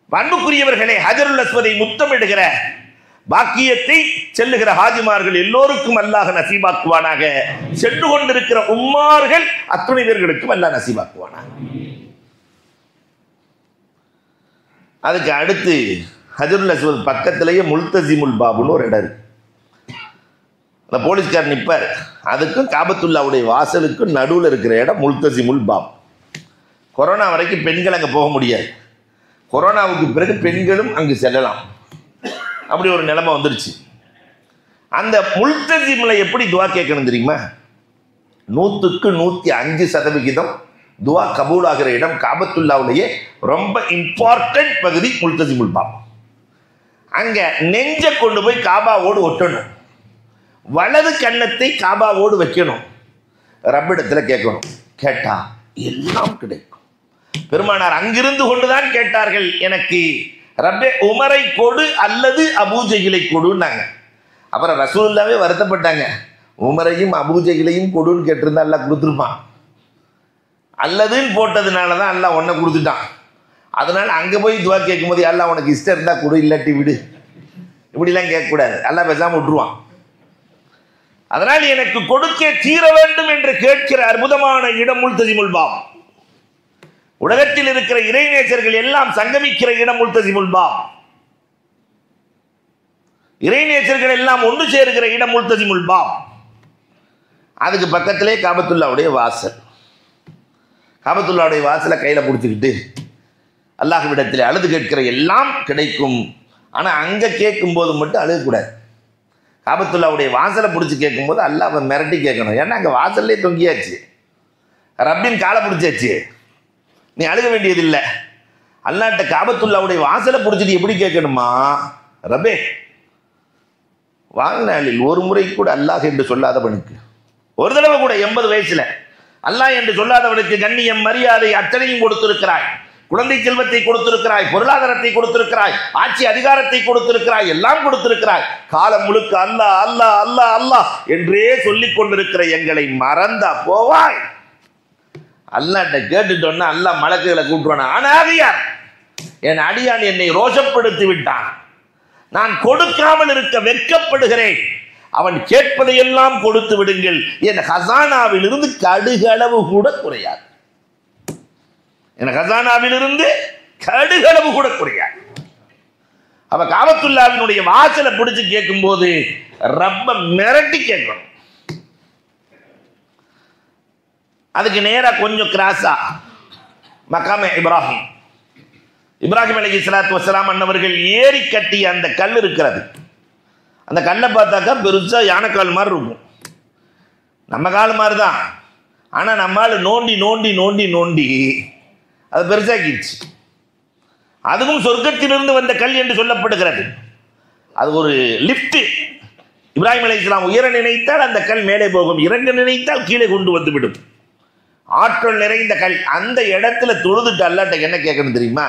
A: அன்புக்குரியவர்களே, ஹஜருல் அஸ்வதை முத்தமிடுகிற பாக்கியத்தை செல்லுகிற ஹாஜிமார்கள் எல்லோருக்கும் அல்லாஹ் நசீபாக்குவானாக. சென்று கொண்டிருக்கிற உம்மார்கள் அத்துணை பேர்களுக்கும் அல்லாஹ் நசீபாக்குவானாக. அதுக்கு அடுத்து ஹஜருல் அஸ்வத் பக்கத்திலேயே முல்தசிமுல் பாபுன்னு ஒரு இடம் இருக்கு. அந்த போலீஸ்கார் நிற்பார், அதுக்கும் காபத்துல்லாவுடைய வாசலுக்கும் நடுவில் இருக்கிற இடம் முல்தசிமுல் பாப். கொரோனா வரைக்கும் பெண்கள் அங்கே போக முடியாது, கொரோனாவுக்கு பிறகு பெண்களும் அங்கு செல்லலாம், அப்படி ஒரு நிலைமை வந்துருச்சு. அந்த முல்தசிம்ல எப்படி துவா கேட்கணும் தெரியுமா? 100க்கு 105% துவா கபூல் ஆகிற இடம் காபத்துல்லாவுடைய ரொம்ப இம்பார்ட்டன்ட் பகுதி முல்தசிமுல் பாப். அங்க நெஞ்ச கொண்டு போய் காபாவோடு ஒட்டணும், வலது கன்னத்தை காபாவோடு வைக்கணும், ரப்பிடத்துல கேட்கணும். கேட்டா எல்லாம் கிடைக்கும். பெருமானார் அங்கிருந்து கொண்டுதான் கேட்டார்கள், எனக்கு ரப்பே உமரை கொடு அல்லது அபூஜைகளை கொடுன்னாங்க. அப்புறம் ரசூலுல்லாவே வருத்தப்பட்டாங்க, உமரையும் அபூஜைகளையும் கொடுன்னு கேட்டிருந்தா அல்லாஹ் கொடுத்துருப்பான், அல்லதுன்னு போட்டதுனாலதான் அல்லாஹ் ஒன்றை கொடுத்துட்டான். அதனால அங்க போய் துவா கேட்கும் போது அல்லாஹ் உனக்கு இஷ்டம் இருந்தா கொடு, இல்லாட்டி விடு, இப்படிலாம் கேட்கக்கூடாது, அல்லாஹ் பேசாம விட்டுருவான். அதனால் எனக்கு கொடுக்க தீர வேண்டும் என்று கேட்கிற அற்புதமான இடம் முல்தசிமுல் பாப். உலகத்தில் இருக்கிற இறைநேசர்கள் எல்லாம் சங்கமிக்கிற இடம் முல்தசிமுல் பாப். இறைநேசர்கள் எல்லாம் ஒன்று சேருகிற இடம் முல்தசிமுல் பாப். அதுக்கு பக்கத்திலே காபத்துல்லாவுடைய வாசல். காபத்துல்லாவுடைய வாசலை கையில பிடிச்சிக்கிட்டு அல்லாஹ்விடத்தில் அழுது கேட்கிற எல்லாம் கிடைக்கும். ஆனா அங்க கேட்கும் போது மட்டும் அழுகக்கூடாது. காபத்துல்லாவுடைய வாசலை பிடிச்சி கேட்கும் போது அல்லாஹ் மிரட்டி கேட்கணும். ஏன்னா அங்க வாசல்லே தொங்கியாச்சு, ரப்பின் காலை பிடிச்சாச்சு, நீ அழுக வேண்டியதில்லை. அல்லாஹ்ட்ட காபத்துல்லாவுடைய வாசலை பிடிச்சிட்டு எப்படி கேட்கணுமா? ரப்பே, வாழ்நாளில் ஒரு முறை கூட அல்லாஹ் என்று சொல்லாதவனுக்கு, ஒரு தடவை கூட 80 வயசுல அல்லாஹ் என்று சொல்லாதவனுக்கு கண்ணியம், மரியாதை அத்தனையும் கொடுத்திருக்கிறாய். குழந்தை செல்வத்தை கொடுத்திருக்கிறாய், பொருளாதாரத்தை கொடுத்திருக்கிறாய், ஆட்சி அதிகாரத்தை கொடுத்திருக்கிறாய், எல்லாம் கொடுத்திருக்கிறாய். காலம் முழுக்க அல்லாஹ் அல்லாஹ் அல்லாஹ் அல்லாஹ் என்றே சொல்லிக் கொண்டிருக்கிற எங்களை மறந்தா போவாய்? அல்லாஹ்ட்ட கேட்டுட்டோன்னா அல்லாஹ் மலக்குகளை கூட்டுவானா? அனாதையார், என் அடியான் என்னை ரோஷப்படுத்தி விட்டான், நான் கொடுக்காமல் இருக்க வெட்கப்படுகிறேன், அவன் கேட்பதையெல்லாம் கொடுத்து விடுங்கள், என் ஹசானாவில் இருந்து கடுகளவு கூட குறையாது, என் ஹசானாவில் இருந்து கடுகளவு கூட குறையாது. அவ காபத்துல்லாவினுடைய வாசலை பிடிச்சு கேட்கும் போது ரப்ப மிரட்டி கேட்கணும். அதுக்கு நேரா கொஞ்சம் கிராஸா மகாமே இப்ராஹிம். இப்ராஹிம் அலைஹிஸ்ஸலாத்து வஸ்ஸலாம் அன்னவர்கள் ஏறி கட்டிய அந்த கல் இருக்கிறது. அந்த கல்லை பார்த்தாக்கா பெருசா யானைக்கால் மாதிரி இருக்கும். நம்ம கால் மாதிரி தான். ஆனால் நம்மால் நோண்டி நோண்டி நோண்டி நோண்டி அது பெருசாக்கிடுச்சு. அதுவும் சொர்க்கத்திலிருந்து வந்த கல் என்று சொல்லப்படுகிறது. அது ஒரு லிப்ட். இப்ராஹிம் அலைஹிஸ்ஸலாம் உயர நினைத்தால் அந்த கல் மேலே போகும், இறங்க நினைத்தால் கீழே கொண்டு வந்துவிடும். ஆற்றல் நிறைந்த கல். அந்த இடத்துல தொழுதுட்டு அல்லாட்ட என்ன கேட்கணும் தெரியுமா?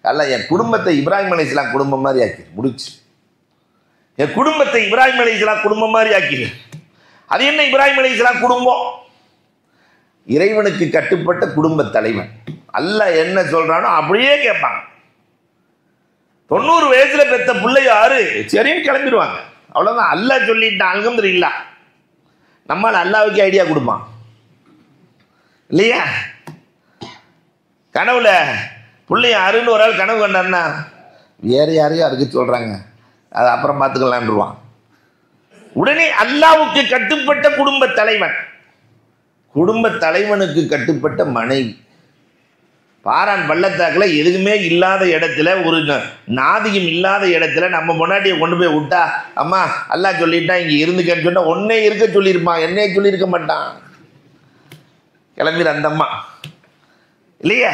A: அல்ல, என் குடும்பத்தை இப்ராஹிம் அலைஹிஸ்ஸலாம் குடும்பம் மாதிரி ஆக்கி முடிச்சு. என் குடும்பத்தை இப்ராஹிம் அலைஹிஸ்ஸலாம் குடும்பம் மாதிரி ஆக்கி. அது என்ன இப்ராஹிம் அலைஹிஸ்ஸலாம் குடும்பம்? இறைவனுக்கு கட்டுப்பட்ட குடும்ப தலைவன். அல்லாஹ் என்ன சொல்றானோ அப்படியே கேட்பாங்க. 90 வயசுல பெத்த பிள்ளை யாரு சரின்னு கிளம்பிடுவாங்க. அவ்வளவுதான். அல்லாஹ் சொல்லிட்டான், அல்ஹம்துலில்லாஹ். நம்மால் அல்லாஹ்வுக்கு ஐடியா கொடுப்பான் இல்லையா? கனவுல பிள்ளைய அருன்னு ஒரு ஆள் கனவு கண்டான்னா வேற யாரையும் அதுக்கு சொல்றாங்க, அது அப்புறம் பார்த்துக்கலான்ருவான். உடனே அல்லாஹ்வுக்கு கட்டுப்பட்ட குடும்ப தலைவன், குடும்ப தலைவனுக்கு கட்டுப்பட்ட மனைவி. பாரான் பள்ளத்தாக்கில் எதுவுமே இல்லாத இடத்துல, ஒரு நாதியும் இல்லாத இடத்துல நம்ம முன்னாடியை கொண்டு போய் விட்டா, அம்மா அல்லாஹ் சொல்லிட்டா இங்கே இருந்துக்கன்னு சொன்னா ஒன்னே இருக்க சொல்லியிருப்பான், என்னையே சொல்லியிருக்க மாட்டான். கிளம்பிற அந்த அம்மா இல்லையா?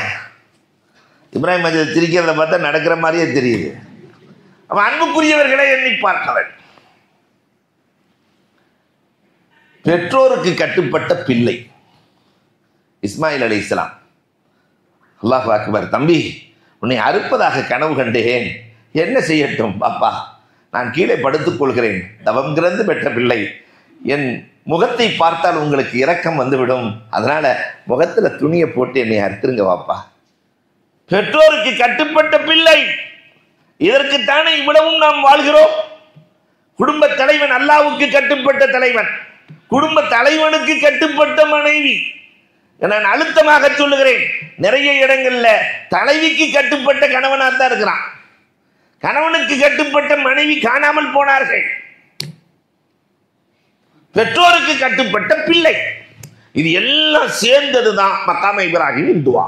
A: இப்ராஹிம் மஜீத் திரிக்கிறத பார்த்தா நடக்கிற மாதிரியே தெரியுது. அவன் அன்புக்குரியவர்களை எண்ணி பார்க்கவன். பெற்றோருக்கு கட்டுப்பட்ட பிள்ளை இஸ்மாயில் அலைஹிஸ்ஸலாம். அல்லாஹ் அக்பர். தம்பி, உன்னை அறுப்பதாக கனவு கண்டேன், என்ன செய்யட்டும் பாப்பா? நான் கீழே படுத்துக் கொள்கிறேன், தவம் கிடந்து பெற்ற பிள்ளை, என் முகத்தை பார்த்தால் உங்களுக்கு இரக்கம் வந்துவிடும், அதனால முகத்துல துணியை போட்டு என்னை அறுத்துருங்க வாப்பா. பெற்றோருக்கு கட்டுப்பட்ட பிள்ளை. இதற்குத்தானே இவ்வளவும் நாம் வாழ்கிறோம். குடும்ப தலைவன் அல்லாஹ்வுக்கு கட்டுப்பட்ட தலைவன், குடும்ப தலைவனுக்கு கட்டுப்பட்ட மனைவி. நான் அழுத்தமாக சொல்லுகிறேன், நிறைய இடங்கள்ல தலைவிக்கு கட்டுப்பட்ட கணவனாக தான் இருக்கிறான், கணவனுக்கு கட்டுப்பட்ட மனைவி காணாமல் போனார்கள். பெற்றோருக்கு கட்டுப்பட்ட பிள்ளை. இது எல்லாம் சேர்ந்ததுதான் மகாமே இப்ராஹிமின் துவா.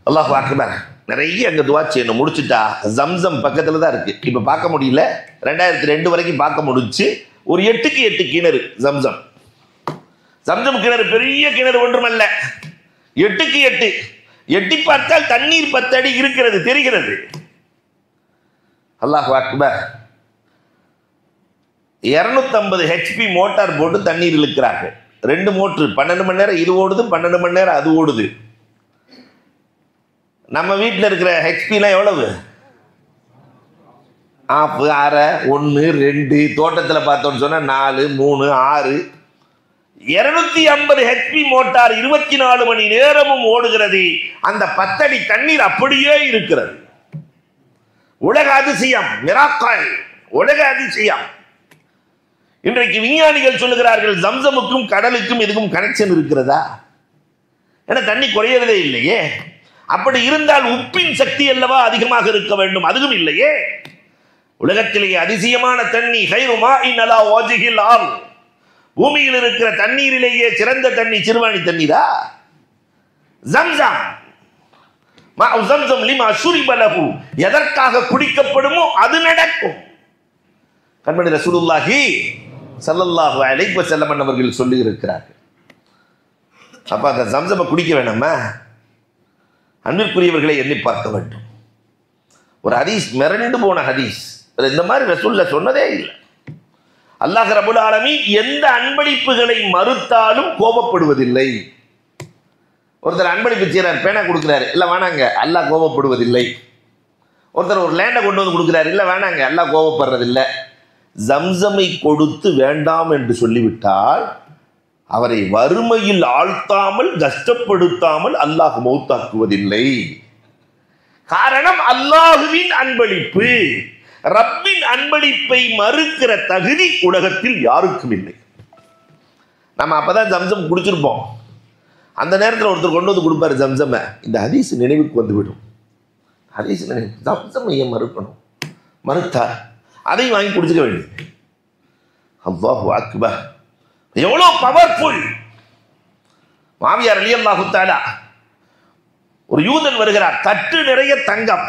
A: அல்லாஹ் அக்பர். நிறைய அங்க துவா செய்யணும். முடிச்சுட்டா ஜம்சம் பக்கத்துல தான் இருக்கு. இப்ப பார்க்க முடியல, 2002 வரைக்கும் பார்க்க முடிஞ்சு. ஒரு 8க்கு 8 கிணறு ஜம்சம். ஜம்சம் கிணறு பெரிய கிணறு ஒன்றுமல்ல, 8க்கு 8. எட்டி பார்த்தால் தண்ணீர் 10 அடி இருக்கிறது தெரிகிறது. அல்லாஹ் அக்பர். 250 HP மோட்டார் போட்டு தண்ணீர் இழுக்கிறார்கள். 2 மோட்டர், 12 மணி நேரம் இது ஓடுது, 12 மணி நேரம் அது ஓடுது. நம்ம வீட்டில் இருக்கிற ஹெச்பிலாம் எவ்வளவு? ஆஃப், அரை, 1, 2, தோட்டத்தில் பார்த்தோன்னு சொன்னால் 4, 3, 6. 250 HP மோட்டார் 24 மணி நேரமும் ஓடுகிறது. அந்த 10 அடி தண்ணீர் அப்படியே இருக்கிறது. உலக அதிசயம், மிராக்கிள், உலக அதிசயம். இன்றைக்கு விஞ்ஞானிகள் சொல்லுகிறார்கள், ஜம்சமுக்கும் கடலுக்கும் இதுக்கும் கனெக்ஷன் இருக்கிறதா? ஏன்னா தண்ணி குறையறதே இல்லையே. அப்படி இருந்தால் உப்பின் சக்தி அல்லவா அதிகமாக இருக்க வேண்டும், அதுவும் இல்லையே. உலகத்திலேயே அதிசயமான தண்ணி பூமியில் இருக்கிற தண்ணீரிலேயே சிறந்த தண்ணி சிறுவாணி தண்ணீரா? ஜம்சம். எதற்காக குடிக்கப்படுமோ அது நடக்கும். கண்மணி ரசூலுல்லாஹி ஸல்லல்லாஹு அலைஹி வஸல்லம் அவர்கள் சொல்லி இருக்கிறார்கள். அப்ப அந்த ஜம்சமை குடிக்க வேணாமா? அன்பிற்குரியவர்களை எண்ணி பார்க்க வேண்டும். ஒரு ஹதீஸ் மிரண்டு போன ஹதீஸ், இந்த மாதிரி ரசூலுல்லாஹ் சொன்னதே இல்லை. அல்லாஹ் ரப்பல் ஆலமீன் எந்த அன்பளிப்புகளை மறுத்தாலும் கோபப்படுவதில்லை. ஒருத்தர் அன்பளிப்பு செய்யறார், பேனா கொடுக்கிறாரு, இல்லை வேணாங்க, அல்லாஹ் கோபப்படுவதில்லை. ஒருத்தர் ஒரு லேண்டை கொண்டு வந்து கொடுக்கிறாரு, இல்லை வேணாங்க, அல்லாஹ் கோபப்படுறதில்லை. ஜம்சமை கொடுத்து வேண்டாம் என்று சொல்லிவிட்டால் அவரை வறுமையில் ஆழ்த்தாமல் கஷ்டப்படுத்தாமல் அல்லாஹ் மௌத்தாக்குவதில்லை. காரணம் அல்லாஹுவின் அன்பளிப்பு. ரப்பின் அன்பளிப்பை மறுக்கிற தகுதி உலகத்தில் யாருக்கும் இல்லை. நம்ம அப்பதான் ஜம்சம் குடிச்சிருப்போம். அந்த நேரத்தில் ஒருத்தர் கொண்டு வந்து கொடுப்பாரு ஜம்சமை, இந்த ஹதீஸ் நினைவுக்கு வந்துவிடும். ஹதீஸ் நினைவு, ஜம்சம் ஏன் மறுக்கணும்? மறுத்தார், அதையும் வாங்கி குடிச்சுக்க வேண்டியது. அல்லாஹு அக்பர். எவ்வளோ பவர்ஃபுல்! மாவியார் ரலியல்லாஹு தஆலா, ஒரு யூதன் வருகிறார், தட்டு நிறைய தங்கம்.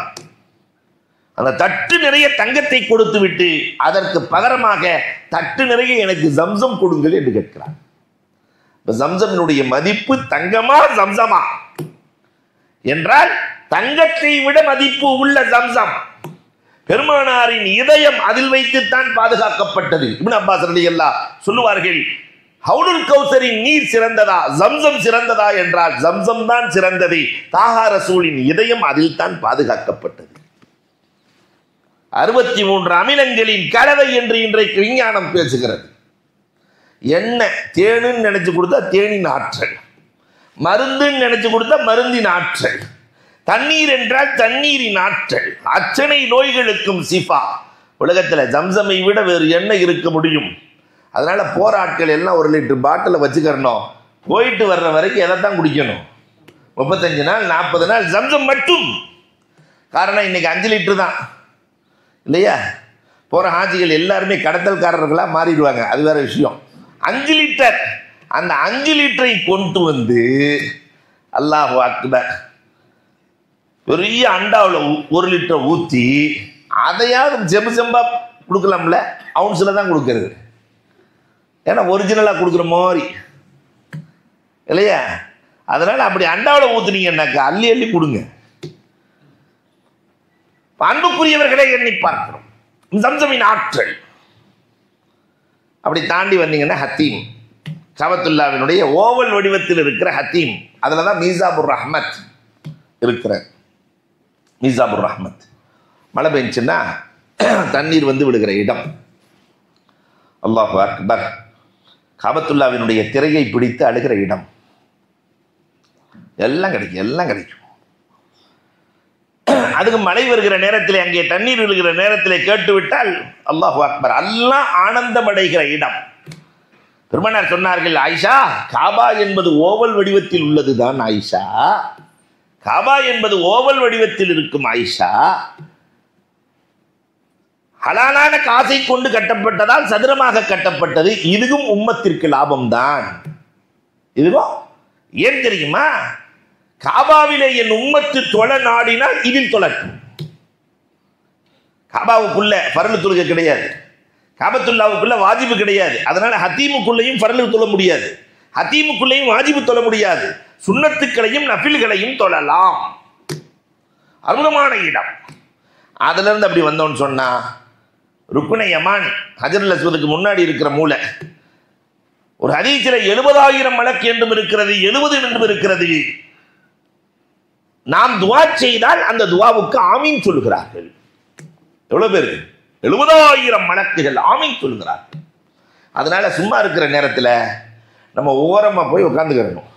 A: அந்த தட்டு நிறைய தங்கத்தை கொடுத்து விட்டு அதற்கு பகரமாக தட்டு நிறைய எனக்கு ஜம்சம் கொடுங்கள் என்று கேட்கிறார். ஜம்சமினுடைய மதிப்பு தங்கமா ஜம்சமா என்றால் தங்கத்தை விட மதிப்பு உள்ள ஜம்சம். பெருமானாரின் இதயம் அதில் வைத்துத்தான் பாதுகாக்கப்பட்டது. இப்னு அப்பாஸ் ரலியல்லாஹு சொல்லுவார்கள், ஹவுலுல் கௌசரின் நீர் சிறந்ததா ஜம்சம் சிறந்ததா என்றால் ஜம்சம் தான் சிறந்தது. தாஹா ரசூலின் இதயம் அதில் தான் பாதுகாக்கப்பட்டது. 63 அமிலங்களின் கலவை என்று இன்றைக்கு விஞ்ஞானம் பேசுகிறது. என்ன தேனுன்னு நினைச்சு கொடுத்தா தேனின் ஆற்றல், மருந்துன்னு நினைச்சு கொடுத்தா மருந்தின் ஆற்றல், தண்ணீர் என்றால் தண்ணீரின் ஆற்றல், அத்தனை நோய்களுக்கும் சிஃபா. உலகத்தில் ஜம்சமை விட வேறு என்ன இருக்க முடியும்? அதனால போராட்கள் எல்லாம் 1 லிட்டர் பாட்டில் வச்சுக்கிறணும். போயிட்டு வர்ற வரைக்கும் எதை தான் குடிக்கணும்? 35 நாள் 40 நாள் ஜம்சம் மட்டும். காரணம் இன்னைக்கு 5 லிட்டர் தான் இல்லையா? போகிற ஹாஜிகள் எல்லாருமே கடத்தல்காரர்களாக மாறிடுவாங்க, அது வேற விஷயம். 5 லிட்டர், அந்த 5 லிட்டரை கொண்டு வந்து அல்லாஹு அக்பர் பெரிய அண்டாவில் 1 லிட்டர் ஊற்றி அதையாவது செம்பு செம்பா கொடுக்கலாம்ல, அவுன்ஸில் தான் கொடுக்கறது. ஏன்னா ஒரிஜினலாக கொடுக்குற மாதிரி இல்லையா? அதனால அப்படி அண்டாவில் ஊற்றுனீங்கன்னாக்கா அள்ளி அள்ளி கொடுங்க. அன்புக்குரியவர்களை எண்ணி பார்க்கிறோம் ஜம்சமின் ஆற்றல். அப்படி தாண்டி வந்தீங்கன்னா ஹத்தீம், கஅபத்துல்லாஹ்வினுடைய ஓவல் வடிவத்தில் இருக்கிற ஹத்தீம், அதில் தான் மீசாபுர் ரஹ்மத் இருக்கிற. மீசாபுர் ரஹ்மத் மழை பெஞ்சுன்னா தண்ணீர் வந்து விடுகிற இடம். அல்லாஹு அக்பர். கஅபத்துல்லாஹ்வினுடைய திரையை பிடித்து அழுகிற இடம். எல்லாம் கிடைக்கும், எல்லாம் கிடைக்கும். அதுக்கு மழை வருகிற நேரத்தில், அங்கே தண்ணீர் விழுகிற நேரத்தில் கேட்டுவிட்டால் அல்லாஹு அக்பர், அல்லாஹ் ஆனந்தம் அடைகிற இடம். பெருமானார் சொன்னார்கள், ஆயிஷா, காபா என்பது ஓவல் வடிவத்தில் உள்ளதுதான் ஆயிஷா, காபா என்பது ஓவல் வடிவத்தில் இருக்கும் ஆயிஷா. ஹலாலான காசை கொண்டு கட்டப்பட்டதால் சதுரமாக கட்டப்பட்டது. இதுவும் உம்மத்திற்கு லாபம்தான். இதுவும் ஏன் தெரியுமா? காபாவிலே என் உம்மத்து தொழ நாடினால் இதில் தொழட்டும். காபாவுக்குள்ள ஃபர்லு தொழுகை கிடையாது, காபத்துல்லாவுக்குள்ள வாஜிபு கிடையாது. அதனால ஹத்தீமுக்குள்ளேயும் ஃபர்லு தொழ முடியாது, ஹத்தீமுக்குள்ளேயும் வாஜிபு தொழ முடியாது. சுன்னத்துக்களையும் நஃபில்களையும் தொழலாம். அற்புதமான இடம். அதுல இருந்து அப்படி வந்தோன்னு சொன்னா ருக்குனை யமானி, ஹஜருல் அஸ்வதுக்கு முன்னாடி இருக்கிற மூலை. ஒரு ஹதீஸில் 70,000 மலக்கு என்றும் இருக்கிறது, 70 என்றும் இருக்கிறது. நாம் துவா செய்தால் அந்த துவாவுக்கு ஆமீன் சொல்லுகிறார்கள். எவ்வளவு பேர்? 70,000 மலக்குகள் ஆமீன் சொல்லுகிறார்கள். அதனால சும்மா இருக்கிற நேரத்தில் நம்ம ஓரமா போய் உட்கார்ந்துக்கிறணும்.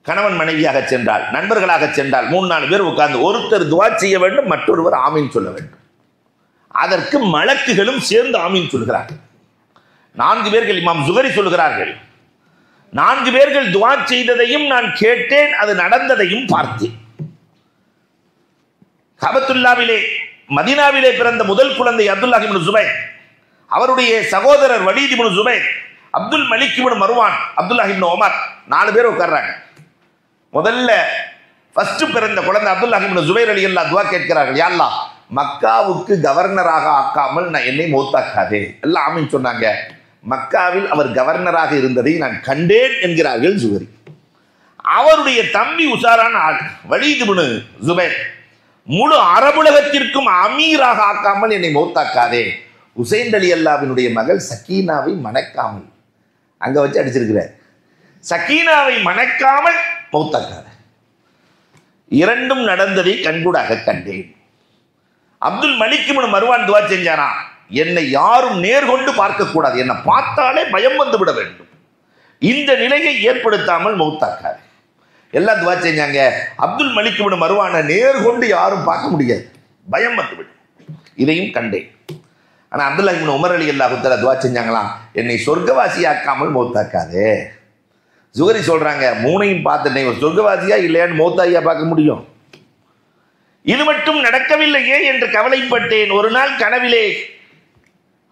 A: கணவன் மனைவியாக சென்றால், நண்பர்களாக சென்றால் 3-4 பேர் உட்கார்ந்து ஒருத்தர் துவா செய்ய வேண்டும், மற்றொருவர் ஆமீன் சொல்ல வேண்டும். அதற்கு மலக்குகளும் சேர்ந்து ஆமீன் சொல்கிறார்கள். 4 பேர்கள், இமாம் ஜுஹரி சொல்கிறார்கள், 4 பேர்கள் துவா செய்ததையும் நான் கேட்டேன், அது நடந்ததையும் பார்த்தேன். கஅபத்துல்லாவிலே மதீனாவிலே பிறந்த முதல் குழந்தை அப்துல்லாஹ் இப்னு ஜுபைர், அவருடைய சகோதரர் வலீத் இப்னு ஜுபைர், அப்துல் மலிக் இப்னு மர்வான், அப்துல்லாஹ் இப்னு உமர், 4 பேர் உட்கார்றாங்க. முதல்ல ஃபர்ஸ்ட் பிறந்த குழந்தை அப்துல்லாஹ் இப்னு ஜுபைர் ரலியல்லாஹு துவா கேட்கிறார்கள், யா அல்லாஹ், மக்காவுக்கு கவர்னராக ஆக்காமல் நான் என்னை மௌத்தாக்காதே. எல்லாம் ஆமீன் சொன்னாங்க. மக்காவில் அவர் கவர்னராக இருந்ததை நான் கண்டேன் என்கிறார்கள் ஜுஹரி. அவருடைய தம்பி உஷாரான ஆள் வலீத் இப்னு ஜுபைர், முழு அரபுலகத்திற்கும் அமீராக ஆக்காமல் என்னை மௌத்தாக்காதே. ஹுசைன் ரலியல்லாஹுவினுடைய மகள் சக்கீனாவை மணக்காமல் அங்க வச்சு அடிச்சிருக்கிறார். சக்கீனாவை மணக்காமல் மௌத்தாக்காத. 2ம் நடந்ததை கண்கூடாக கண்டேன். அப்துல் மலிக் இப்னு மர்வான் துவா செஞ்சானா, என்னை யாரும் நேர்கொண்டு பார்க்க கூடாது, என்னை பார்த்தாலே பயம் வந்து விட வேண்டும், இந்த நிலையை ஏற்படுத்தாமல் மௌத்தாக்காது. எல்லாம் துவா செஞ்சாங்க. அப்துல் மலிக் இப்னு மர்வானை நேர்கொண்டு யாரும் பார்க்க முடியாது, பயம் வந்துவிடும். இதையும் கண்டேன். ஆனா அப்துல்லாஹ் இப்னு உமர் ரலியல்லாஹு தஆலா துவா செஞ்சாங்களாம், என்னை சொர்க்கவாசியாக்காமல் மௌத்தாக்காதே. ஜுஹரி சொல்றாங்க, 3ஐயும் பார்த்துட்டேன், ஒரு சொர்க்கவாசியா இல்லையான்னு மௌத்தாயா பார்க்க முடியும்? இது மட்டும் நடக்கவில்லையே என்று கவலைப்பட்டேன். ஒரு நாள் கனவிலே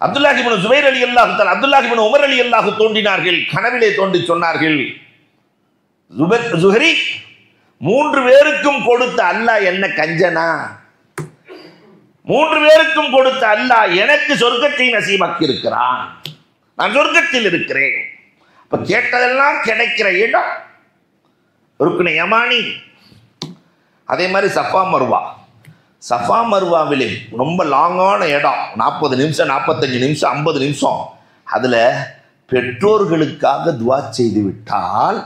A: அப்துல்லாஹ் இப்னு ஜுபைர் ரலியல்லாஹு தஆலா, அப்துல்லாஹ் இப்னு உமர் ரலியல்லாஹு தோன்றினார்கள். கனவிலே தோன்றி சொன்னார்கள், ஜுஹரி, 3 பேருக்கும் கொடுத்த அல்லாஹ் என்ன கஞ்சனா? 3 பேருக்கும் கொடுத்த அல்லாஹ் எனக்கு சொர்க்கத்தை நசீபாக்கி இருக்கிறான். நான் சொர்க்கத்தில் இருக்கிறேன். இப்ப கேட்டதெல்லாம் கிடைக்கிற இடம் ருக்னே யமானி. அதே மாதிரி சஃபா மர்வா. சஃபா மர்வாவிலே ரொம்ப லாங்கான இடம், 40 நிமிஷம், 45 நிமிஷம், 50 நிமிஷம். அதுல பெற்றோர்களுக்காக துவா செய்து விட்டால்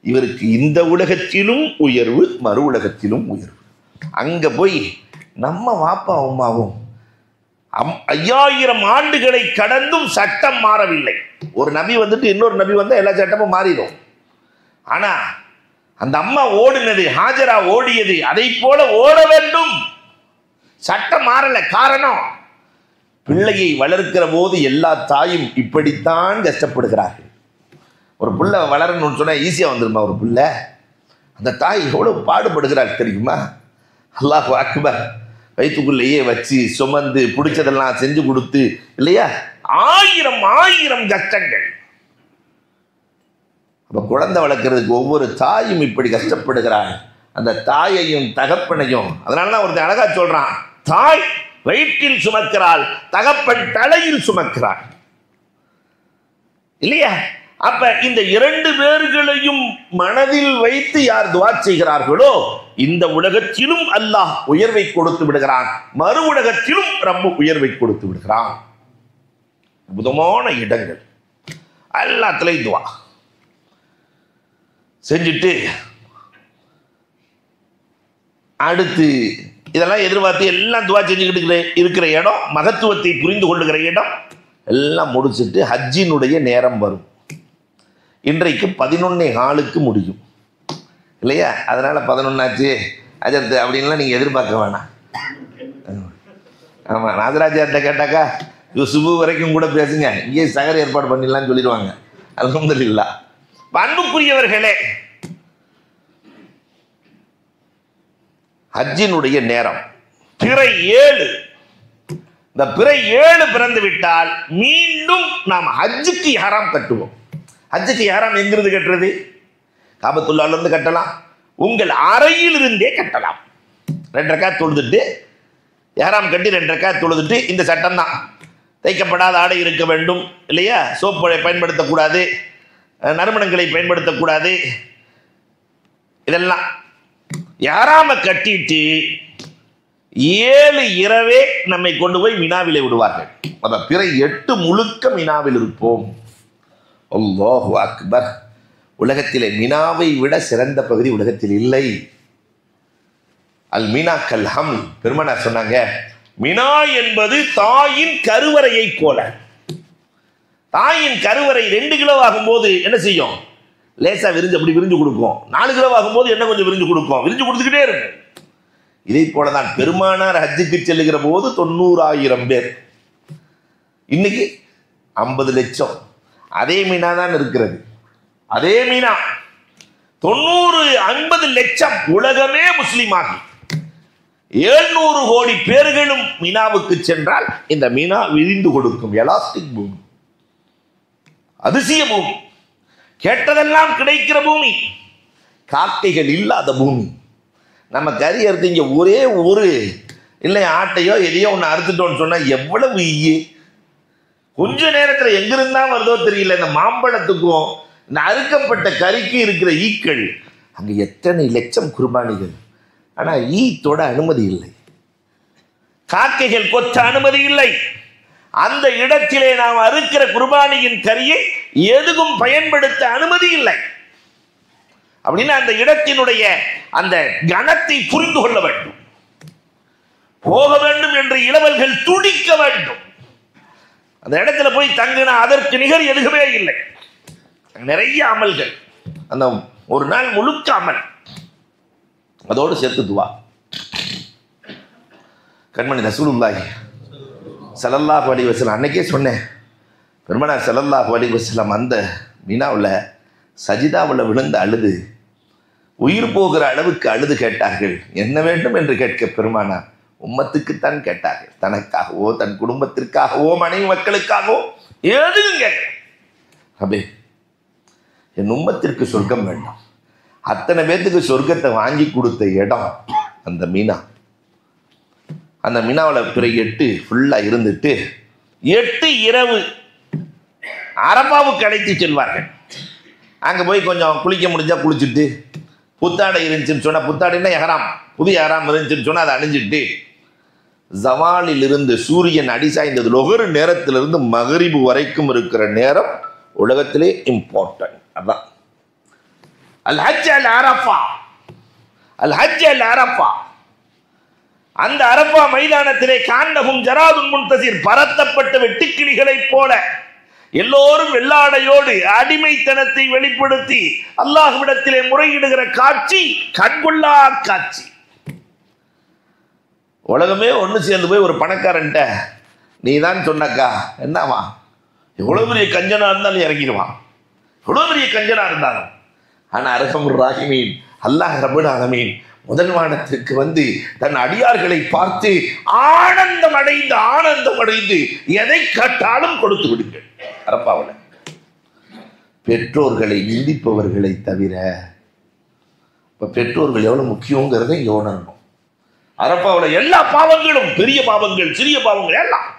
A: இவருக்கு இந்த உலகத்திலும் உயர்வு, மறு உலகத்திலும் உயர்வு. அங்க போய் நம்ம வாப்பா அம்மாவும் 5000 ஆண்டுகளை கடந்தும் சட்டம் மாறவில்லை. ஒரு நபி வந்துட்டு இன்னொரு நபி வந்தா எல்லா சட்டமும் மாறிடும். ஆனா அந்த அம்மா ஓடினது, ஹாஜரா ஓடியது, அதை போல ஓட வேண்டும். சட்டம் மாறல. காரணம், பிள்ளையை வளர்க்கிற போது எல்லா தாயும் இப்படித்தான் கஷ்டப்படுகிறார்கள். ஒரு பிள்ளை வளரணும்னு சொன்னா ஈஸியா வந்துருமா ஒரு பிள்ளை? அந்த தாய் எவ்வளவு பாடுபடுகிறாள் தெரியுமா? அல்லாஹ் அக்பர். வயிற்றுக்குள்ளேயே வச்சு சுமந்து பிடிச்சதெல்லாம் செஞ்சு கொடுத்து இல்லையா, 1000 கஷ்டங்கள். அப்ப குழந்தை வளர்க்கறதுக்கு ஒவ்வொரு தாயும் இப்படி கஷ்டப்படுகிறாள். அந்த தாயையும் தகப்பனையும், அதனாலதான் ஒருத்தன் அழகா சொல்றான், தாய் வயிற்றில் சுமக்கிறாள், தகப்பன் தலையில் சுமக்கிறாள் இல்லையா? அப்ப இந்த 2 பேர்களையும் மனதில் வைத்து யார் துவா செய்கிறார்களோ இந்த உலகத்திலும் அல்லாஹ் உயர்வை கொடுத்து விடுகிறான், மறு உலகத்திலும் ரப்பு உயர்வை கொடுத்து விடுகிறான். அற்புதமான இடங்கள். எல்லாத்துலயும் துவா செஞ்சுட்டு அடுத்து இதெல்லாம் எதிர்பார்த்து எல்லாம் துவா செஞ்சுக்கிட்டு இருக்கிற இடம், மகத்துவத்தை புரிந்து கொள்ளுகிற இடம் எல்லாம் முடிச்சுட்டு ஹஜ்ஜினுடைய நேரம் வரும். இன்றைக்கு 11:15 முடியும் இல்லையா? அதனால 11 ஆச்சு அஜர்த்து அப்படின்லாம் நீங்க எதிர்பார்க்க வேணாம். ஆமா, நாகராஜார்கிட்ட கேட்டாக்கா சுபு வரைக்கும் கூட பேசுங்க, இங்கே சகர் ஏற்பாடு பண்ணிடலாம்னு சொல்லிடுவாங்க. அல்ஹம்துலில்லாஹ். அன்புக்குரியவர்களே, ஹஜ்ஜினுடைய நேரம் பிறை 7. இந்த பிறை 7 பிறந்து விட்டால் மீண்டும் நாம் ஹஜ்ஜுக்கு இஹ்ராம் கட்டுவோம். ஹஜ்ஜுக்கு இஹ்ராம் எங்கிருந்து கட்டுறது? காபத்துல்லாஹ்ல இருந்து கட்டலாம், உங்கள் அறையில் இருந்தே கட்டலாம். 2 ரக்காத் தொழுதுட்டு இஹ்ராம் கட்டி 2 ரக்காத் தொழுதுட்டு, இந்த சட்டம் தான், தைக்கப்படாத ஆடை இருக்க வேண்டும் இல்லையா, சோப்பை பயன்படுத்தக்கூடாது, நறுமணங்களை பயன்படுத்தக்கூடாது, இதெல்லாம் யாராம கட்டிட்டு 7 இரவே நம்மை கொண்டு போய் மினாவிலே விடுவார்கள். அப்ப பிறை 8 முழுக்க மினாவில் இருப்போம். அல்லாஹு அக்பர். உலகத்திலே மினாவை விட சிறந்த பகுதி உலகத்தில் இல்லை. அல் மினா கல் ஹம். பெருமானார் சொன்னாங்க, மினா என்பது தாயின் கருவறையை போல. தாயின் கருவறை 2 கிலோ ஆகும்போது என்ன செய்யும்? லேசா விரிஞ்சு அப்படி விரிஞ்சு கொடுக்கும். 4 கிலோ ஆகும்போது என்ன கொஞ்சம் விரிஞ்சு கொடுக்கும், விரிஞ்சு கொடுத்துக்கிட்டே இருக்கும். இதை போலதான் பெருமானார் ஹஜ்ஜுக்கு செல்லுகிற போது 90,000 பேர், இன்னைக்கு 50 லட்சம். அதே மீனா தான் இருக்கிறது. அதே மீனா 90-50 லட்சம் உலகமே முஸ்லிமாகி 700 கோடி பேர்களும் மீனாவுக்கு சென்றால் இந்த மீனா விரிந்து கொடுக்கும். எலாஸ்டிக் பூமி, அதிசய பூமி, கேட்டதெல்லாம் கிடைக்கிற பூமி, காக்கைகள் இல்லாத பூமி. நம்ம கறி அறுத்து இங்க ஒரே ஒரு இல்லை ஆட்டையோ எதையோ ஒன்று அறுத்துட்டோம்னு சொன்னா எவ்வளவு ஈயே, கொஞ்ச நேரத்தில் எங்கிருந்தா வருதோ தெரியல. இந்த மாம்பழத்துக்கும் இந்த அறுக்கப்பட்ட கறிக்கு இருக்கிற ஈக்கள், அங்க எத்தனை லட்சம் குர்பானிகள். ஆனா ஈத்தோட அனுமதி இல்லை, காக்கைகள் கொத்த அனுமதி இல்லை. அந்த இடத்திலே நாம் அறுக்கிற குர்பானியின் கரியை எதுவும் பயன்படுத்த அனுமதி இல்லை. அப்படின்னா அந்த இடத்தினுடைய அந்த கணத்தை புரிந்து கொள்ள வேண்டும். போக வேண்டும் என்ற இளவல்கள் துடிக்க வேண்டும். அந்த இடத்துல போய் தங்கினா அதற்கு நிகர் எதுவுமே இல்லை. நிறைய அமல்கள், அந்த ஒரு நாள் முழுக்க அமல், அதோடு சேர்த்து துவா. கண்மணி ரசூலுல்லாஹி ஸல்லல்லாஹு அலைஹி வஸல்லம் அன்னைக்கே சொன்னேன், பெருமானார் ஸல்லல்லாஹு அலைஹி வஸல்லம் அந்த மினாவில் சஜிதாவில் விழுந்து அழுது உயிர் போகிற அளவுக்கு அழுது கேட்டார்கள். என்ன வேண்டும் என்று கேட்க பெருமானார் உம்மத்துக்குத்தான் கேட்டார்கள். தனக்காகவோ தன் குடும்பத்திற்காகவோ மனைவி மக்களுக்காகவோ எதுவும் கேட்க, அபே என் உம்மத்திற்கு சொர்க்கம் வேண்டும், அத்தனை பேத்துக்கு சொர்க்கத்தை வாங்கி கொடுத்த இடம் அந்த மீனா. அந்த மீனாவில் பிறகு 8 ஃபுல்லாக இருந்துட்டு 8 இரவு அரபாவுக்கு அழைத்து செல்வார்கள். அங்கே போய் கொஞ்சம் குளிக்க முடிஞ்சா குளிச்சுட்டு, புத்தாடை இருந்துச்சுன்னு சொன்னால், புத்தாடைன்னா எஹராம், புதிய எஹராம் இருந்துச்சுன்னு சொன்னால் அதை அணிஞ்சிட்டு, ஜவாலில் இருந்து சூரியன் அடிசாய்ந்தது லொஹர் நேரத்திலிருந்து மகரிபு வரைக்கும் இருக்கிற நேரம் உலகத்திலே இம்பார்ட்டன்ட். அதான் அல் ஹஜ் அல் அரஃபா. அல் ஹஜ் அல் அரஃபா. அந்த அரஃபா மைதானத்திலே காண்டகும் ஜராதுன் முன்தசிர், பரத்தப்பட்ட வெட்டுக்கிளிகளைப் போல எல்லோரும் வெள்ளாடையோடு அடிமைத்தனத்தை வெளிப்படுத்தி அல்லாஹ்விடத்திலே முறையிடுகிற காட்சி கண்கொள்ளா காட்சி. உலகமே ஒன்று சேர்ந்து போய் ஒரு பணக்காரன்ட்ட நீ தான் சொன்னக்கா என்னவா, எவ்வளவு பெரிய கஞ்சனா இருந்தாலும் இறங்கிடுவான், எவ்வளவு பெரிய கஞ்சனா இருந்தாலும். ஆனால் அர்ஹமுர் ராஹிமீன் அல்லாஹ் ரப்பல் ஆலமீன் முதல் வானத்திற்கு வந்து தன் அடியார்களை பார்த்து ஆனந்தம் அடைந்து எதை கேட்டாலும் கொடுத்து விடுங்கள். அரபாவில் பெற்றோர்களை நிந்திப்பவர்களை தவிர, இப்போ பெற்றோர்கள் எவ்வளோ முக்கியங்கிறத இங்கே உணரணும். அரபாவில் எல்லா பாவங்களும், பெரிய பாவங்கள் சிறிய பாவங்கள் எல்லாம்,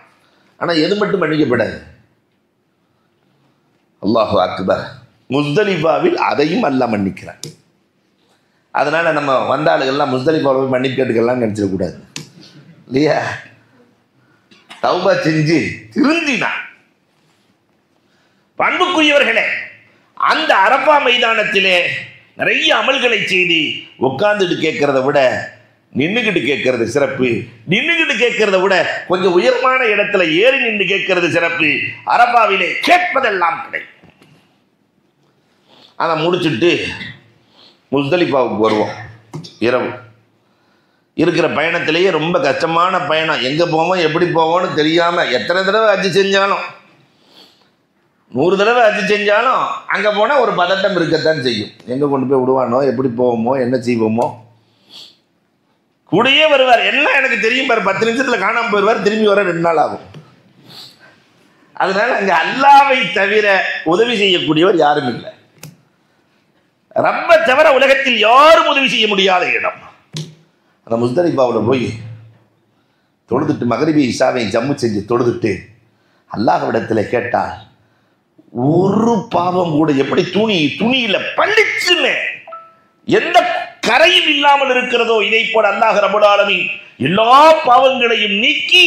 A: ஆனால் எது மட்டும் மன்னிக்கப்படாது? அல்லாஹு அக்பர். முஸ்தலிஃபாவில் அதையும் அல்லாஹ் மன்னிக்கிறான். அதனால நம்ம வந்தாளுகள்லாம் முஸ்தலிஃபாவில் போய் மன்னிப்பு கேட்டுக்கெல்லாம் நினச்சிடக்கூடாது இல்லையா? தௌபா செஞ்சு திருந்தினா. பண்புக்குரியவர்களே, அந்த அரபா மைதானத்திலே நிறைய அமல்களை செய்து உட்கார்ந்துட்டு கேட்கறத விட நின்றுகிட்டு கேட்கறது சிறப்பு. நின்றுகிட்டு கேட்கறத விட கொஞ்சம் உயர்வான இடத்துல ஏறி நின்று கேட்கறது சிறப்பு. அரபாவிலே கேட்பதெல்லாம் கிடைக்கும். அதை முடிச்சுட்டு முஸ்தலிஃபாவுக்கு வருவோம். இரவு இருக்கிற பயணத்திலேயே ரொம்ப கஷ்டமான பயணம். எங்கே போவோம் எப்படி போவோம்னு தெரியாமல் எத்தனை தடவை ஹஜ் செஞ்சாலும், 100 தடவை ஹஜ் செஞ்சாலும் அங்கே போனால் ஒரு பதட்டம் இருக்கத்தான் செய்யும். எங்கே கொண்டு போய் விடுவானோ, எப்படி போவோமோ, என்ன செய்வோமோ. கூடயே வருவார், எல்லாம் எனக்கு தெரியும் பாரு, 10 நிமிஷத்தில் காணாமல் போயிடுவார், திரும்பி வர 2 நாள் ஆகும். அதனால அங்கே அல்லாவை தவிர உதவி செய்யக்கூடியவர் யாரும் இல்லை. ரப்ப தவிர உலகத்தில் யாரும் உதவி செய்ய முடியாத இடம். அந்த முஸ்தலிஃபாவில் போய் தொழுதுட்டு மகரிபி இஷாவை ஜம்மு செஞ்சு தொழுதுட்டு அல்லாஹ்விடத்தில் கேட்டால் ஒரு பாவம் கூட, எப்படி துணியில பளிச்சுன்னு எந்த கரையும் இல்லாமல் இருக்கிறதோ, இதை போல அல்லாஹ் ரப்பல் ஆலமீன் எல்லா பாவங்களையும் நீக்கி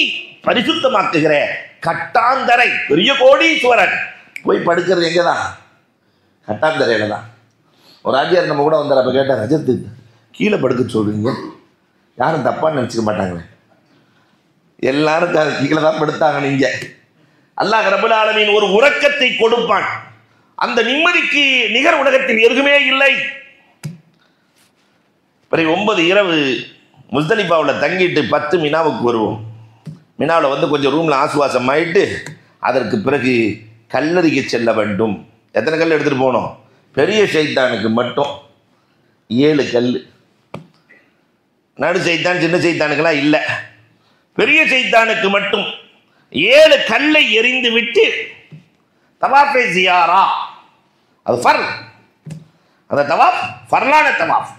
A: பரிசுத்தமாக்குகிற கட்டாந்தரை பெரிய கோடீஸ்வரன் போய் படுக்கிறது எங்கதான்? கட்டாந்தரையில தான். ஒரு ஆஜியார் நம்ம கூட வந்தார். அப்போ கேட்டார், ரஜத்து கீழே படுக்க சொல்றீங்க, யாரும் தப்பான்னு நினச்சிக்க மாட்டாங்களே, எல்லாரும் கீழே தான் படுத்தாங்க. நீங்க அல்லாஹ் ரப்பல் ஆலமீன் ஒரு உறக்கத்தை கொடுப்பான். அந்த நிம்மதிக்கு நிகர் உலகத்தில் எதுவுமே இல்லை. பிறகு 9 இரவு முஸ்தலிஃபாவில் தங்கிட்டு 10 மினாவுக்கு வருவோம். மினாவில் வந்து கொஞ்சம் ரூமில் ஆசுவாசம் ஆயிட்டு அதற்கு பிறகு கல்லறிக்க செல்ல வேண்டும். எத்தனை கல் எடுத்துகிட்டு போகணும்? பெரிய சைத்தானுக்கு மட்டும் 7 கல். நடு சைத்தான் சின்ன சைத்தானுக்கெல்லாம் இல்லை. பெரிய சைத்தானுக்கு மட்டும் 7 கல்லை எறிந்து விட்டு தவாஃபே ஜியாரா, அது ஃபர், அந்த தவாஃப் ஃபர்லான தவாஃப்.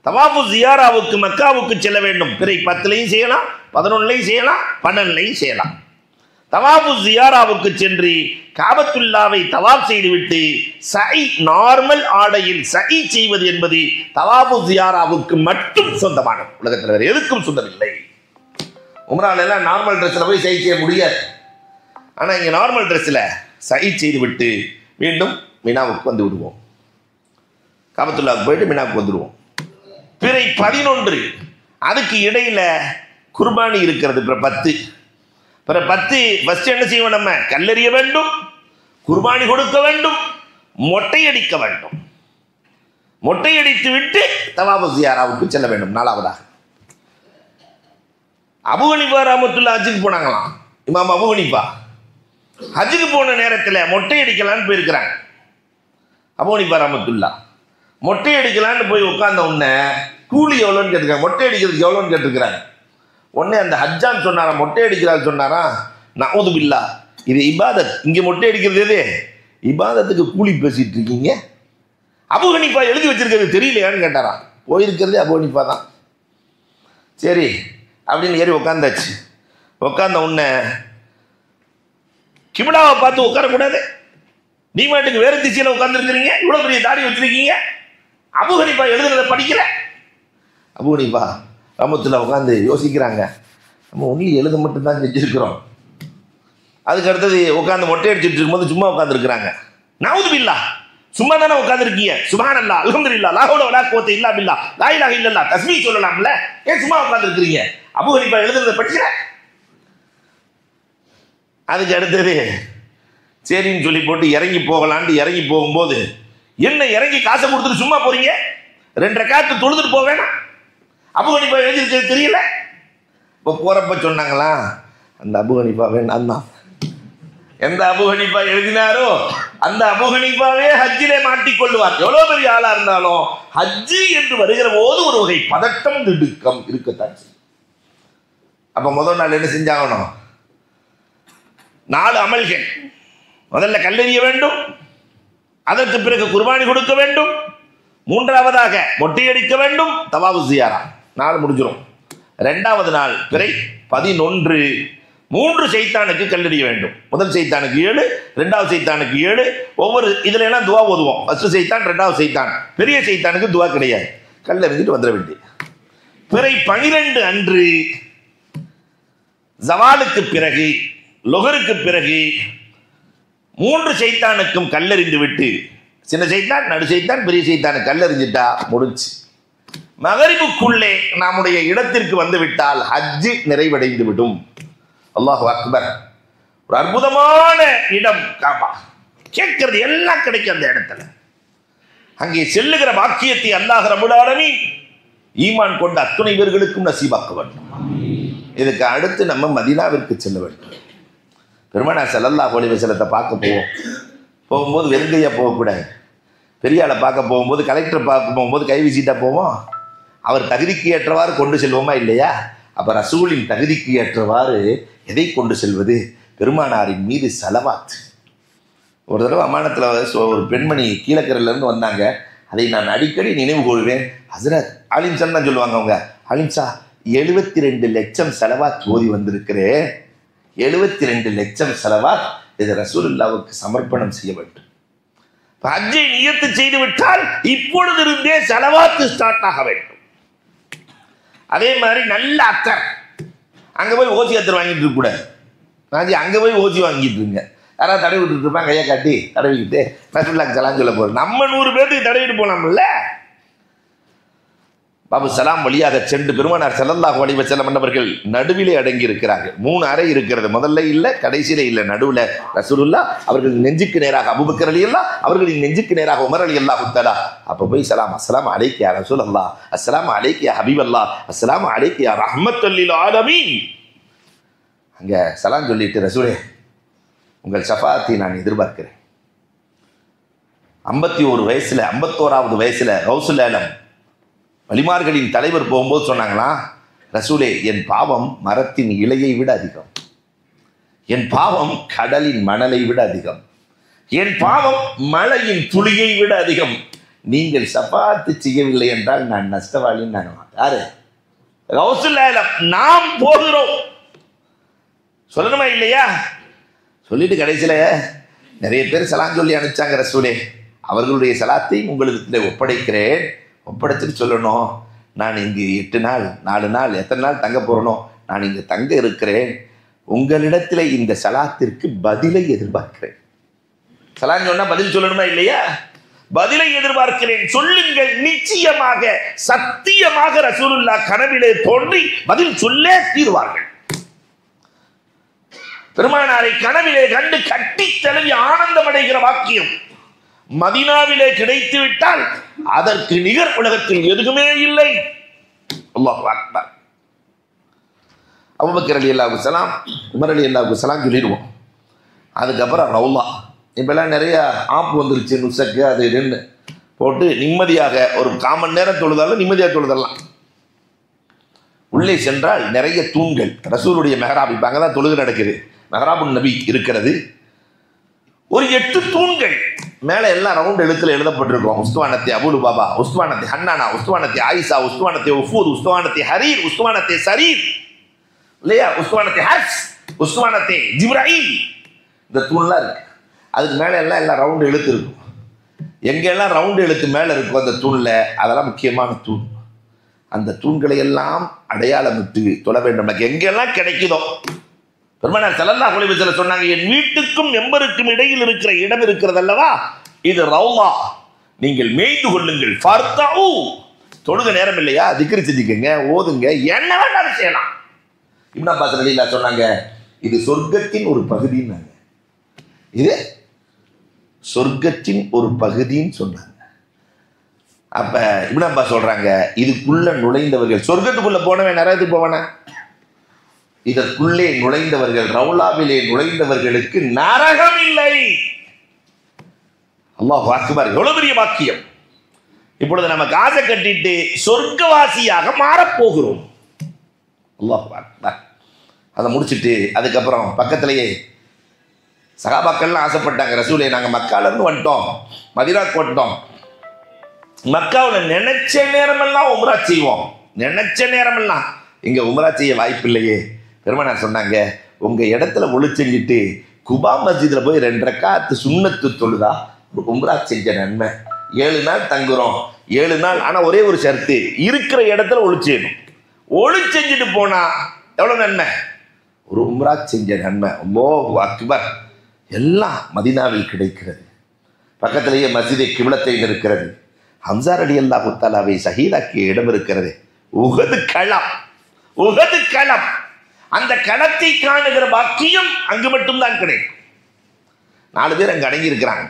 A: தவாஃபு ஜியாராவுக்கு மக்காவுக்கு செல்ல வேண்டும். பிறை 10லையும் செய்யலாம், 11லையும் செய்யலாம், 12லையும் செய்யலாம். தவாஃபு ஜியாராவுக்கு சென்று காபத்துல்லாவை தவாப் செய்துவிட்டு சை, நார்மல் ஆடையில் சை செய்வது என்பது தவாஃபு ஜியாராவுக்கு மட்டும் சொந்தமானது. உலகத்தில் வேறு எதுக்கும் சொந்தமில்லை. உம்ரால எல்லாம் நார்மல் ட்ரெஸ்ஸில் போய் சை செய்ய முடியாது. ஆனால் இங்கே நார்மல் ட்ரெஸ்ஸில் சை செய்து விட்டு மீண்டும் மினாவுக்கு வந்து விடுவோம். காபத்துல்லாவுக்கு போயிட்டு மினாவுக்கு வந்துடுவோம். பிறை 11, அதுக்கு இடையில குர்பானி இருக்கிறது. பிற 10 ஃபர்ஸ்ட் என்ன செய்வோம்? நம்ம கல்லெறிய வேண்டும், குர்பானி கொடுக்க வேண்டும், மொட்டையடிக்க வேண்டும். மொட்டையடித்து விட்டு தவாஃபு ஜியாராவுக்கு செல்ல வேண்டும். 4வதாக அபூ ஹனீஃபா ரஹ்மத்துல்லாஹி ஹஜ்ஜுக்கு போனாங்களாம். இமாம் அபூ ஹனீஃபா ஹஜ்ஜுக்கு போன நேரத்தில் மொட்டையடிக்கலான்னு போயிருக்கிறாங்க. அபூ ஹனீஃபா ரஹ்மத்துல்லாஹ் மொட்டை அடிக்கலான்னு போய் உட்கார்ந்த உடனே கூலி எவ்வளோன்னு கேட்டுருக்காங்க, மொட்டை அடிக்கிறதுக்கு எவ்வளோன்னு கேட்டுருக்கிறாங்க. உடனே அந்த ஹஜ்ஜான் சொன்னாரா, மொட்டை அடிக்கிறாரு சொன்னாரா, நஊது பில்லா, இது இபாதத், இங்கே மொட்டை அடிக்கிறது எது இபாதத்துக்கு கூலி பேசிட்டு இருக்கீங்க, அபூ ஹனீஃபா எழுதி வச்சிருக்கிறது தெரியலையான்னு கேட்டாராம். போயிருக்கிறதே அபூ ஹனீஃபா தான். சரி அப்படின்னு ஏறி உட்காந்தாச்சு. உட்காந்த உடனே கிபிலாவை பார்த்து உட்காரக்கூடாது, நீ மாட்டுக்கு வேறு திசையில் உட்காந்துருக்கிறீங்க, இவ்வளோ பெரிய தாடி வச்சிருக்கீங்க, அபூ ஹனீஃபா எழுதுறதை படிக்கல. அபூ ஹனீஃபா ரமத்தில் உட்காந்து யோசிக்கிறாங்க, நம்ம ஒன்லி எழுத மட்டும்தான் செஞ்சுருக்கிறோம். அதுக்கு அடுத்தது உட்காந்து மொட்டை அடிச்சுட்டு இருக்கும்போது சும்மா உட்காந்துருக்குறாங்க. நவுது பில்லா, சும்மா தானே உட்காந்துருக்கீங்க, சுப்ஹானல்லாஹ் அல்ஹம்துலில்லாஹ் லா ஹவ்ல வலா குவத்த இல்லா பில்லாஹ் லா இலாஹ இல்லல்லாஹ் தஸ்பீஹ் சொல்லலாம்ல, ஏன் சும்மா உட்காந்துருக்கிறீங்க? அபூ ஹனீஃபா எழுதுறதை படிக்கல. அதுக்கு அடுத்தது சரின்னு சொல்லி போட்டு இறங்கி போகலான்ட்டு இறங்கி போகும்போது, என்ன இறங்கி காசை கொடுத்துட்டு சும்மா போறீங்க, 2 ரக்காத்து தொழுதுட்டு போக வேணாம், அபூ ஹனீஃபா எழுதிருக்கிறது தெரியல. இப்போ போறப்ப சொன்னாங்களா, அந்த அபூ ஹனீஃபாவே நான் தான். எந்த அபூ ஹனீஃபா எழுதினாரோ அந்த அபூ ஹனீஃபாவே ஹஜ்ஜிலே மாட்டிக்கொள்ளுவார். எவ்வளோ பெரிய ஆளா இருந்தாலும் ஹஜ்ஜி என்று வருகிற போது ஒரு வகை பதட்டம் திடுக்கம் இருக்கத்தான். அப்ப முதல் நாள் என்ன செஞ்சாகணும்? 4 அமல்கள். முதல்ல கல்லெறிய வேண்டும், அதற்கு பிறகு குர்பானி கொடுக்க வேண்டும், 3ஆவதாக மொட்டையடிக்க வேண்டும், தவாஃப் ஜியாரா. 4 முடிஞ்சிடும். 2வது நாள் பிறை 11 3 சைத்தானுக்கு கல்லெறிய வேண்டும். முதல் சைத்தானுக்கு 7, 2வது சைத்தானுக்கு 7. ஒவ்வொரு இதுல எல்லாம் துவா ஓதுவோம். ஃபர்ஸ்ட் சைத்தான், 2வது சைத்தான். பெரிய சைத்தானுக்கு துவா கிடையாது, கல்லெறிஞ்சிட்டு வந்துட வேண்டிய. பிறை 12 அன்று ஜவாலுக்கு பிறகு லொஹருக்கு பிறகு 3 சைத்தானுக்கும் கல்லெறிந்து விட்டு, சின்ன சைத்தான், நடு சைத்தான், பெரிய சைத்தானு கல்லெறிஞ்சிட்டா முடிஞ்சு. மகரிபுக்குள்ளே நம்முடைய இடத்திற்கு வந்து விட்டால் ஹஜ்ஜு நிறைவடைந்து விடும். அல்லாஹு அக்பர். ஒரு அற்புதமான இடம் காபா. கேட்கிறது எல்லாம் கிடைக்கும் அந்த இடத்துல. அங்கே செல்லுகிற பாக்கியத்தை அல்லாஹ் ரப்பல் ஆலமீன் ஈமான் கொண்ட அத்துணை பேர்களுக்கும் நசீபாக்க வேண்டும். இதுக்கு அடுத்து நம்ம மதீனாவிற்கு செல்ல வேண்டும். பெருமானார் ஸல்லல்லாஹு அலைஹி வஸல்லத்தை பார்க்க போகும்போது வெறுங்கையா போகக்கூடாது. பெரிய ஆளை பார்க்க போகும்போது, கலெக்டரை பார்க்க போகும்போது கை வீசிட்டா போவோம். அவர் தகுதிக்கு ஏற்றவாறு கொண்டு செல்வோமா இல்லையா? அப்போ ரசூலின் தகுதிக்கு ஏற்றவாறு எதை கொண்டு செல்வது? பெருமானாரின் மீது ஸலவாத். ஒரு தடவை அமானத்தில் ஒரு பெண்மணி கீழக்கரையிலேருந்து வந்தாங்க. அதை நான் அடிக்கடி நினைவு கொள்வேன். ஹஸ்ரத் ஆலிம்சான் தான் சொல்லுவாங்க அவங்க. ஆலிம்சா 72 லட்சம் ஸலவாத் ஓதி வந்திருக்கிறேன். 72 லட்சம் ஸலவாத் இது ரசூலுல்லாவுக்கு சமர்ப்பணம் செய்ய வேண்டும். ஹஜ்ஜை நியத்து செய்து விட்டால் இப்பொழுது இருந்தே ஸலவாத் ஸ்டார்ட் ஆக வேண்டும். அதே மாதிரி நல்ல அத்தர். அங்கே போய் ஓசி அத்தர் வாங்கிட்டு இருக்க கூடாது. நான் அங்கே போய் ஓசி வாங்கிட்டு இருங்க. யாராவது தடவி விட்டுட்டு இருப்பான், கையை காட்டி தடவிக்கிட்டு ரசூலுல்லாஹ்க்கு சலாம் சொல்ல போகிறோம். நம்ம 100 பேருக்கு தடவிட்டு போலாம்ல. பாபு சலாம் வழியாக சென்று பெருமானார் ஸல்லல்லாஹு அலைஹி வஸல்லம் அவர்கள் நடுவிலே அடங்கி இருக்கிறார்கள். 3 அறை இருக்கிறது. முதல்ல இல்லை, கடைசியிலே இல்லை, நடுவில் ரசூலுல்லாஹ் அவர்கள் நெஞ்சுக்கு நேராக அபூபக்கர் ரலியல்லாஹ், அவர்களின் நெஞ்சுக்கு நேராக உமர் ரலியல்லாஹு தஆலா. அப்போ போய் சலாம், அஸ்ஸலாமு அலைக்க யா ரசூலல்லாஹ், அஸ்ஸலாமு அலைக்க யா ஹபீபல்லாஹ், அஸ்ஸலாமு அலைக்க யா ரஹ்மத்துல் லில் ஆலமீன். அங்கே சலாம் சொல்லிட்டு, ரசூலே உங்கள் ஷஃபாத்தை நான் எதிர்பார்க்கிறேன். 51 வயசுல 51வது வயசுல கௌசுல் ஆலம் வலிமார்களின் தலைவர் போகும்போது சொன்னாங்களா, ரசூலே என் பாவம் மரத்தின் இலையை விட அதிகம், என் பாவம் கடலின் மணலை விட அதிகம், என் பாவம் மழையின் துளியை விட அதிகம். நீங்கள் ஷஃபாத்து செய்யவில்லை என்றால் நான் நஷ்டவாளின்னு நான் யாரு? கௌசுல் ஆலம். நாம் போகிறோம் சொல்லணுமா இல்லையா? சொல்லிட்டு கடைசியில் நிறைய பேர் சலாம் சொல்லி அனுப்பிச்சாங்க. ரசூலே அவர்களுடைய சலாத்தை உங்களிடத்தில் ஒப்படைக்கிறேன். ஒப்படைச்சிட்டு சொல்லணும், நான் இங்கு 8 நாள் 4 நாள் எத்தனை நாள் தங்க போறனோ நான் இங்கு தங்க இருக்கிறேன். உங்களிடத்தில் இந்த சலாத்திற்கு பதிலை எதிர்பார்க்கிறேன். சலாம் சொன்னா பதில் சொல்லணுமா இல்லையா? பதிலை எதிர்பார்க்கிறேன் சொல்லுங்கள். நிச்சயமாக சத்தியமாக ரசூலுல்லாஹ் கனவிலே தோன்றி பதில் சொல்லே தீர்வார்கள். பெருமானாரை கனவிலே கண்டு கட்டி தழுவி ஆனந்தம் அடைகிற வாக்கியம் மதீனாவிலே கிடைத்து விட்டால் அதற்கு நிகர் உலகத்தில் எதுவுமே இல்லை. அல்லாஹ் அக்பர். அபூபக்கர் ரலியல்லாஹு ஸலாம், உமர் ரலியல்லாஹு ஸலாம் சொல்லிடுவோம். அதுக்கப்புறம் ரவுலா. இப்பெல்லாம் நிறைய ஆப் வந்துருச்சு, நுசக்கு அது இதுன்னு போட்டு நிம்மதியாக ஒரு 1/4 மணி நேரம் தொழுதாலும் நிம்மதியாக தொழுதலாம். உள்ளே சென்றால் நிறைய தூண்கள். ரசூலுடைய மெஹராப், இப்போ அங்கே தான் தொழுகை நடக்குது. மெஹராபுன் நபி இருக்கிறது. ஒரு 8 தூண்கள் மேலே எல்லாம் ரவுண்ட் எழுத்துல எழுதப்பட்டிருக்கும். உஸ்துவானத்தி அபுல் பாபா, உஸ்துவானத்தி ஹன்னானா, உஸ்துவானத்தி ஆயிஷா, உஸ்துவானத்தி உஃபூத், உஸ்துவானத்தி ஹரீர், உஸ்துவானத்தி சரீர் இல்லையா, உஸ்துவானத்தி ஹர்ஸ், உஸ்துவானத்தி ஜிப்ராயில். இந்த தூண்லாம் இருக்கு. அதுக்கு மேலே எல்லாம் ரவுண்டு எழுத்து இருக்கும். எங்கெல்லாம் ரவுண்டு எழுத்து மேலே இருக்கும் அந்த தூணில், அதெல்லாம் முக்கியமான தூண். அந்த தூண்களை எல்லாம் அடையாளமிட்டு தொழ வேண்டும். நமக்கு எங்கெல்லாம் கிடைக்குதோ, பெருமானார் ஸல்லல்லாஹு அலைஹி வஸல்லம் சொன்னாங்க, என் வீட்டுக்கும் மெம்பருக்கும் இடையில் இருக்கிற இடம் இருக்கிறது அல்லவா, இது ரௌலா, நீங்கள் மேய்ந்து கொள்ளுங்கள். ஃபர்தஉ, தொழுக நேரம் இல்லையா, திக்ர் செஞ்சுக்கங்க, ஓதுங்க, என்ன வேண்டாலும் செய்யலாம். இப்னு அப்பாஸ் ரலியல்லாஹு சொன்னாங்க, இது சொர்க்கத்தின் ஒரு பகுதின்னாங்க. இது சொர்க்கத்தின் ஒரு பகுதின்னு சொன்னாங்க. அப்ப இப்னு அப்பாஸ் சொல்றாங்க, இதுக்குள்ள நுழைந்தவர்கள், சொர்க்கத்துக்குள்ள போனவன் நரகத்துக்கு போவானா? இதற்குள்ளே நுழைந்தவர்கள், ரவுலாவிலே நுழைந்தவர்களுக்கு நரகம் இல்லை. அல்லாஹ் அக்பர், எவ்வளவு பெரிய வாக்கியம். இப்பொழுது நம்ம காசை கட்டிட்டு சொர்க்கவாசியாக மாறப்போகிறோம். அல்லாஹ் அக்பர். அதை முடிச்சுட்டு அதுக்கப்புறம் பக்கத்திலேயே சகாபாக்கள்லாம் ஆசைப்பட்டாங்க, ரசூலே நாங்கள் மக்காலேருந்து வந்துட்டோம், மதீனாவுக்கு வந்துட்டோம், மக்காவில் நினைச்ச நேரமெல்லாம் உம்ரா செய்வோம், நினைச்ச நேரமெல்லாம் இங்கே உம்ரா செய்ய வாய்ப்பு இல்லையே. பெருமானார் சொன்னாங்க, உங்கள் இடத்துல ஒளி செஞ்சுட்டு குபா மஸ்ஜிதில் போய் 2 ரக்காத்து சுன்னத்து தொழுதா உம்ரா செஞ்ச நன்மை. 7 நாள் தங்குறோம், 7 நாள். ஆனால் ஒரே ஒரு ஷர்த்து, இருக்கிற இடத்துல ஒளி செய்யணும். ஒளி செஞ்சுட்டு போனால் எவ்வளோ நன்மை? ஒரு உம்ரா செஞ்ச நன்மை. அல்லாஹு அக்பர். எல்லாம் மதீனாவில் கிடைக்கிறது. பக்கத்திலேயே மஸ்ஜிதே கிப்லத்தை இருக்கிறது. ஹம்ஸா ரலியல்லாஹு தஆலாவை ஷஹீதாக்கிய இடம் இருக்கிறது. உஹது களம், உஹது களம். அந்த களத்தை காணுகிற பாக்கியம் அங்கு மட்டும்தான் கிடைக்கும். 4 பேர் அங்கே அடங்கி இருக்கிறாங்க.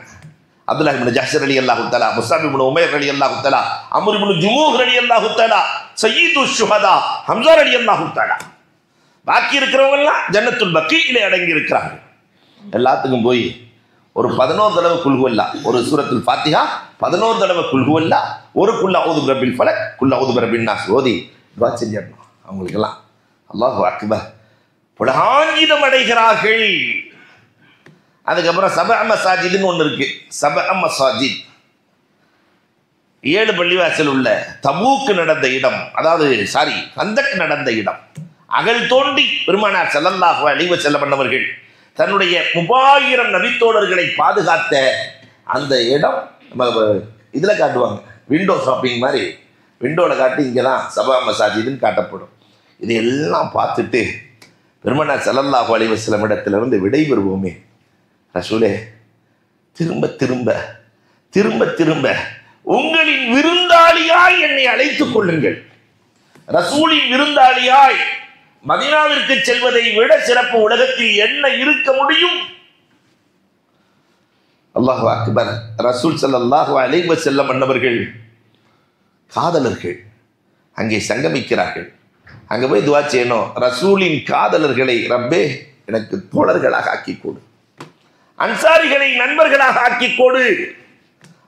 A: அப்துல்லாஹ் இப்னு ஜஹ்ஷ் ரலியல்லாஹு தஆலா, முஸ்அப் இப்னு உமைர் ரலியல்லாஹு தஆலா, அம்ர் இப்னு ஜுமூஹ் ரலியல்லாஹு தஆலா, சய்யிது ஷுஹதா ஹம்ஸா ரலியல்லாஹு தஆலா. பாக்கி இருக்கிறவங்க எல்லாம் ஜன்னத்துல் பக்கீயிலே அடங்கி இருக்கிறாங்க. எல்லாத்துக்கும் போய் ஒரு 11 தடவை குல்ஹுவல்லா, ஒரு சூரத்துல் ஃபாத்திஹா 11 தடவை குல்ஹுவல்லா, ஒரு குல் அஊது பிரபில் ஃபலக், குல் அஊது பிரபின் நாஸ் ஓதி துஆ செஞ்சிடணும். அவங்களுக்கெல்லாம் அல்லாஹு அக்பர், புலகாங்கிதம் அடைகிறார்கள். அதுக்கப்புறம் சபஅ மசாஜித்னு ஒன்று இருக்கு. சபஅ மசாஜித் 7 பள்ளிவாசல் உள்ள தபூக்கு நடந்த இடம், அதாவது கந்தக் நடந்த இடம். அகல் தோண்டி பெருமானார் ஸல்லல்லாஹு அலைஹி வஸல்லம் பண்ணவர்கள் தன்னுடைய 3000 நபித்தோழர்களை பாதுகாத்த அந்த இடம் நம்ம இதில் காட்டுவாங்க, விண்டோ ஷாப்பிங் மாதிரி விண்டோவில் காட்டி இங்கே தான் சபா மசாஜிதுன்னு காட்டப்படும். இதையெல்லாம் பார்த்துட்டு பெருமானார் ஸல்லல்லாஹு அலைஹி வஸல்லம் இடத்திலிருந்து விடைபெறுவோமே. ரசூலே, திரும்ப திரும்ப திரும்ப திரும்ப உங்களின் விருந்தாளியாய் என்னை அழைத்துக் கொள்ளுங்கள். ரசூலின் விருந்தாளியாய் மதீனாவிற்கு செல்வதை விட சிறப்பு உலகத்தில் என்ன இருக்க முடியும்? அல்லாஹு அக்பர். ரசூல் ஸல்லல்லாஹு அலைஹி வஸல்லம் அன்னவர்கள் காதலர்கள் அங்கே சங்கமிக்கிறார்கள். அங்கே போய் துஆ செய்யணும், ரசூலின் காதலர்களை ரப்பே எனக்கு தோழர்களாக ஆக்கி கொடு, அன்சாரிகளை நண்பர்களாக ஆக்கி கொடு.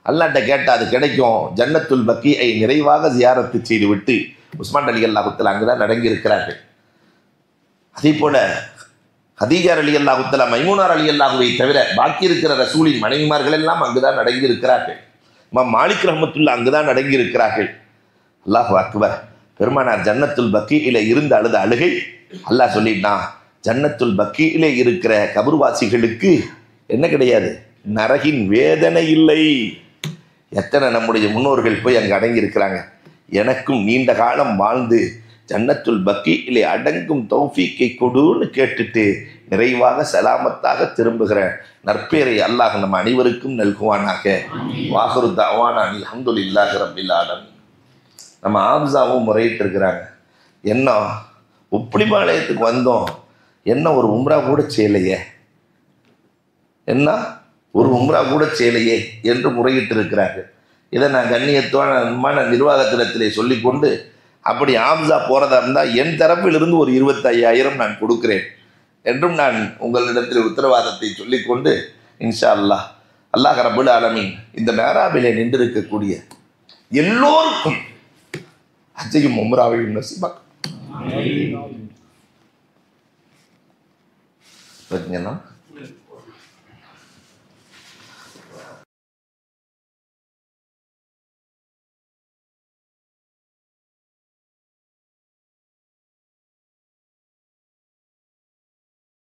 A: அல்லாஹ்ட்ட கேட்டால் அது கிடைக்கும். ஜன்னத்துல் பக்கீயை நிறைவாக ஜியாரத்து செய்து விட்டு உஸ்மான் ரலியல்லாஹு தஆலா அங்குதான் அடங்கி இருக்கிறார்கள். அதே போல ஹதீஜா ரலியல்லாஹு தஆலா, மைமூனா ரலியல்லாஹுவை தவிர பாக்கி இருக்கிற ரசூலின் மனைவிமார்கள் எல்லாம் அங்குதான் அடங்கி இருக்கிறார்கள். இமாம் மாலிக் ரஹ்மத்துல்லாஹ் அங்குதான் அடங்கி இருக்கிறார்கள். அல்லாஹு அக்பர். பெருமானார் ஜன்னத்துல் பக்கீயிலே இருந்து அழுத அழுகை அல்லாஹ் சொல்லிட்டான், ஜன்னத்துல் பக்கீயிலே இருக்கிற கபர்வாசிகளுக்கு என்ன கிடையாது? நரகின் வேதனை இல்லை. எத்தனை நம்முடைய முன்னோர்கள் போய் அங்கே அடங்கி இருக்கிறாங்க. எனக்கும் நீண்ட காலம் வாழ்ந்து ஜன்னத்துல் பக்கீயிலே அடங்கும் தௌஃபீக்கை கொடுன்னு கேட்டுட்டு நிறைவாக சலாமத்தாக திரும்புகிற நற்பேரை அல்லாஹ் நம்ம அனைவருக்கும் நல்குவானாக. வாஹிரு தஅவானா அல்ஹம்துலில்லாஹி ரப்பில் ஆலமீன். நம்ம ஆப்ஸாவும் முறையிட்டு இருக்கிறாங்க, என்ன உப்பளிபாளையத்துக்கு வந்தோம், என்ன ஒரு உம்ரா கூட செய்யலையே, என்ன ஒரு உம்ரா கூட செய்யலையே என்று முறையிட்டு இருக்கிறார்கள். இதை நான் கண்ணியத்துவான நிர்வாகத்திடத்திலே சொல்லிக்கொண்டு, அப்படி ஆப்ஸா போகிறதா இருந்தால் என் தரப்பிலிருந்து ஒரு 25,000 நான் கொடுக்கிறேன் என்றும் நான் உங்களிடத்தில் உத்தரவாதத்தை சொல்லிக்கொண்டு, இன்ஷா அல்லாஹ் அல்லாஹ் ரப்புல் ஆலமீன் இந்த மேராபிலே நின்றிருக்கக்கூடிய எல்லோருக்கும் ஹஜ்ஜையும் உம்ராவையும் நசீபாக்கும்.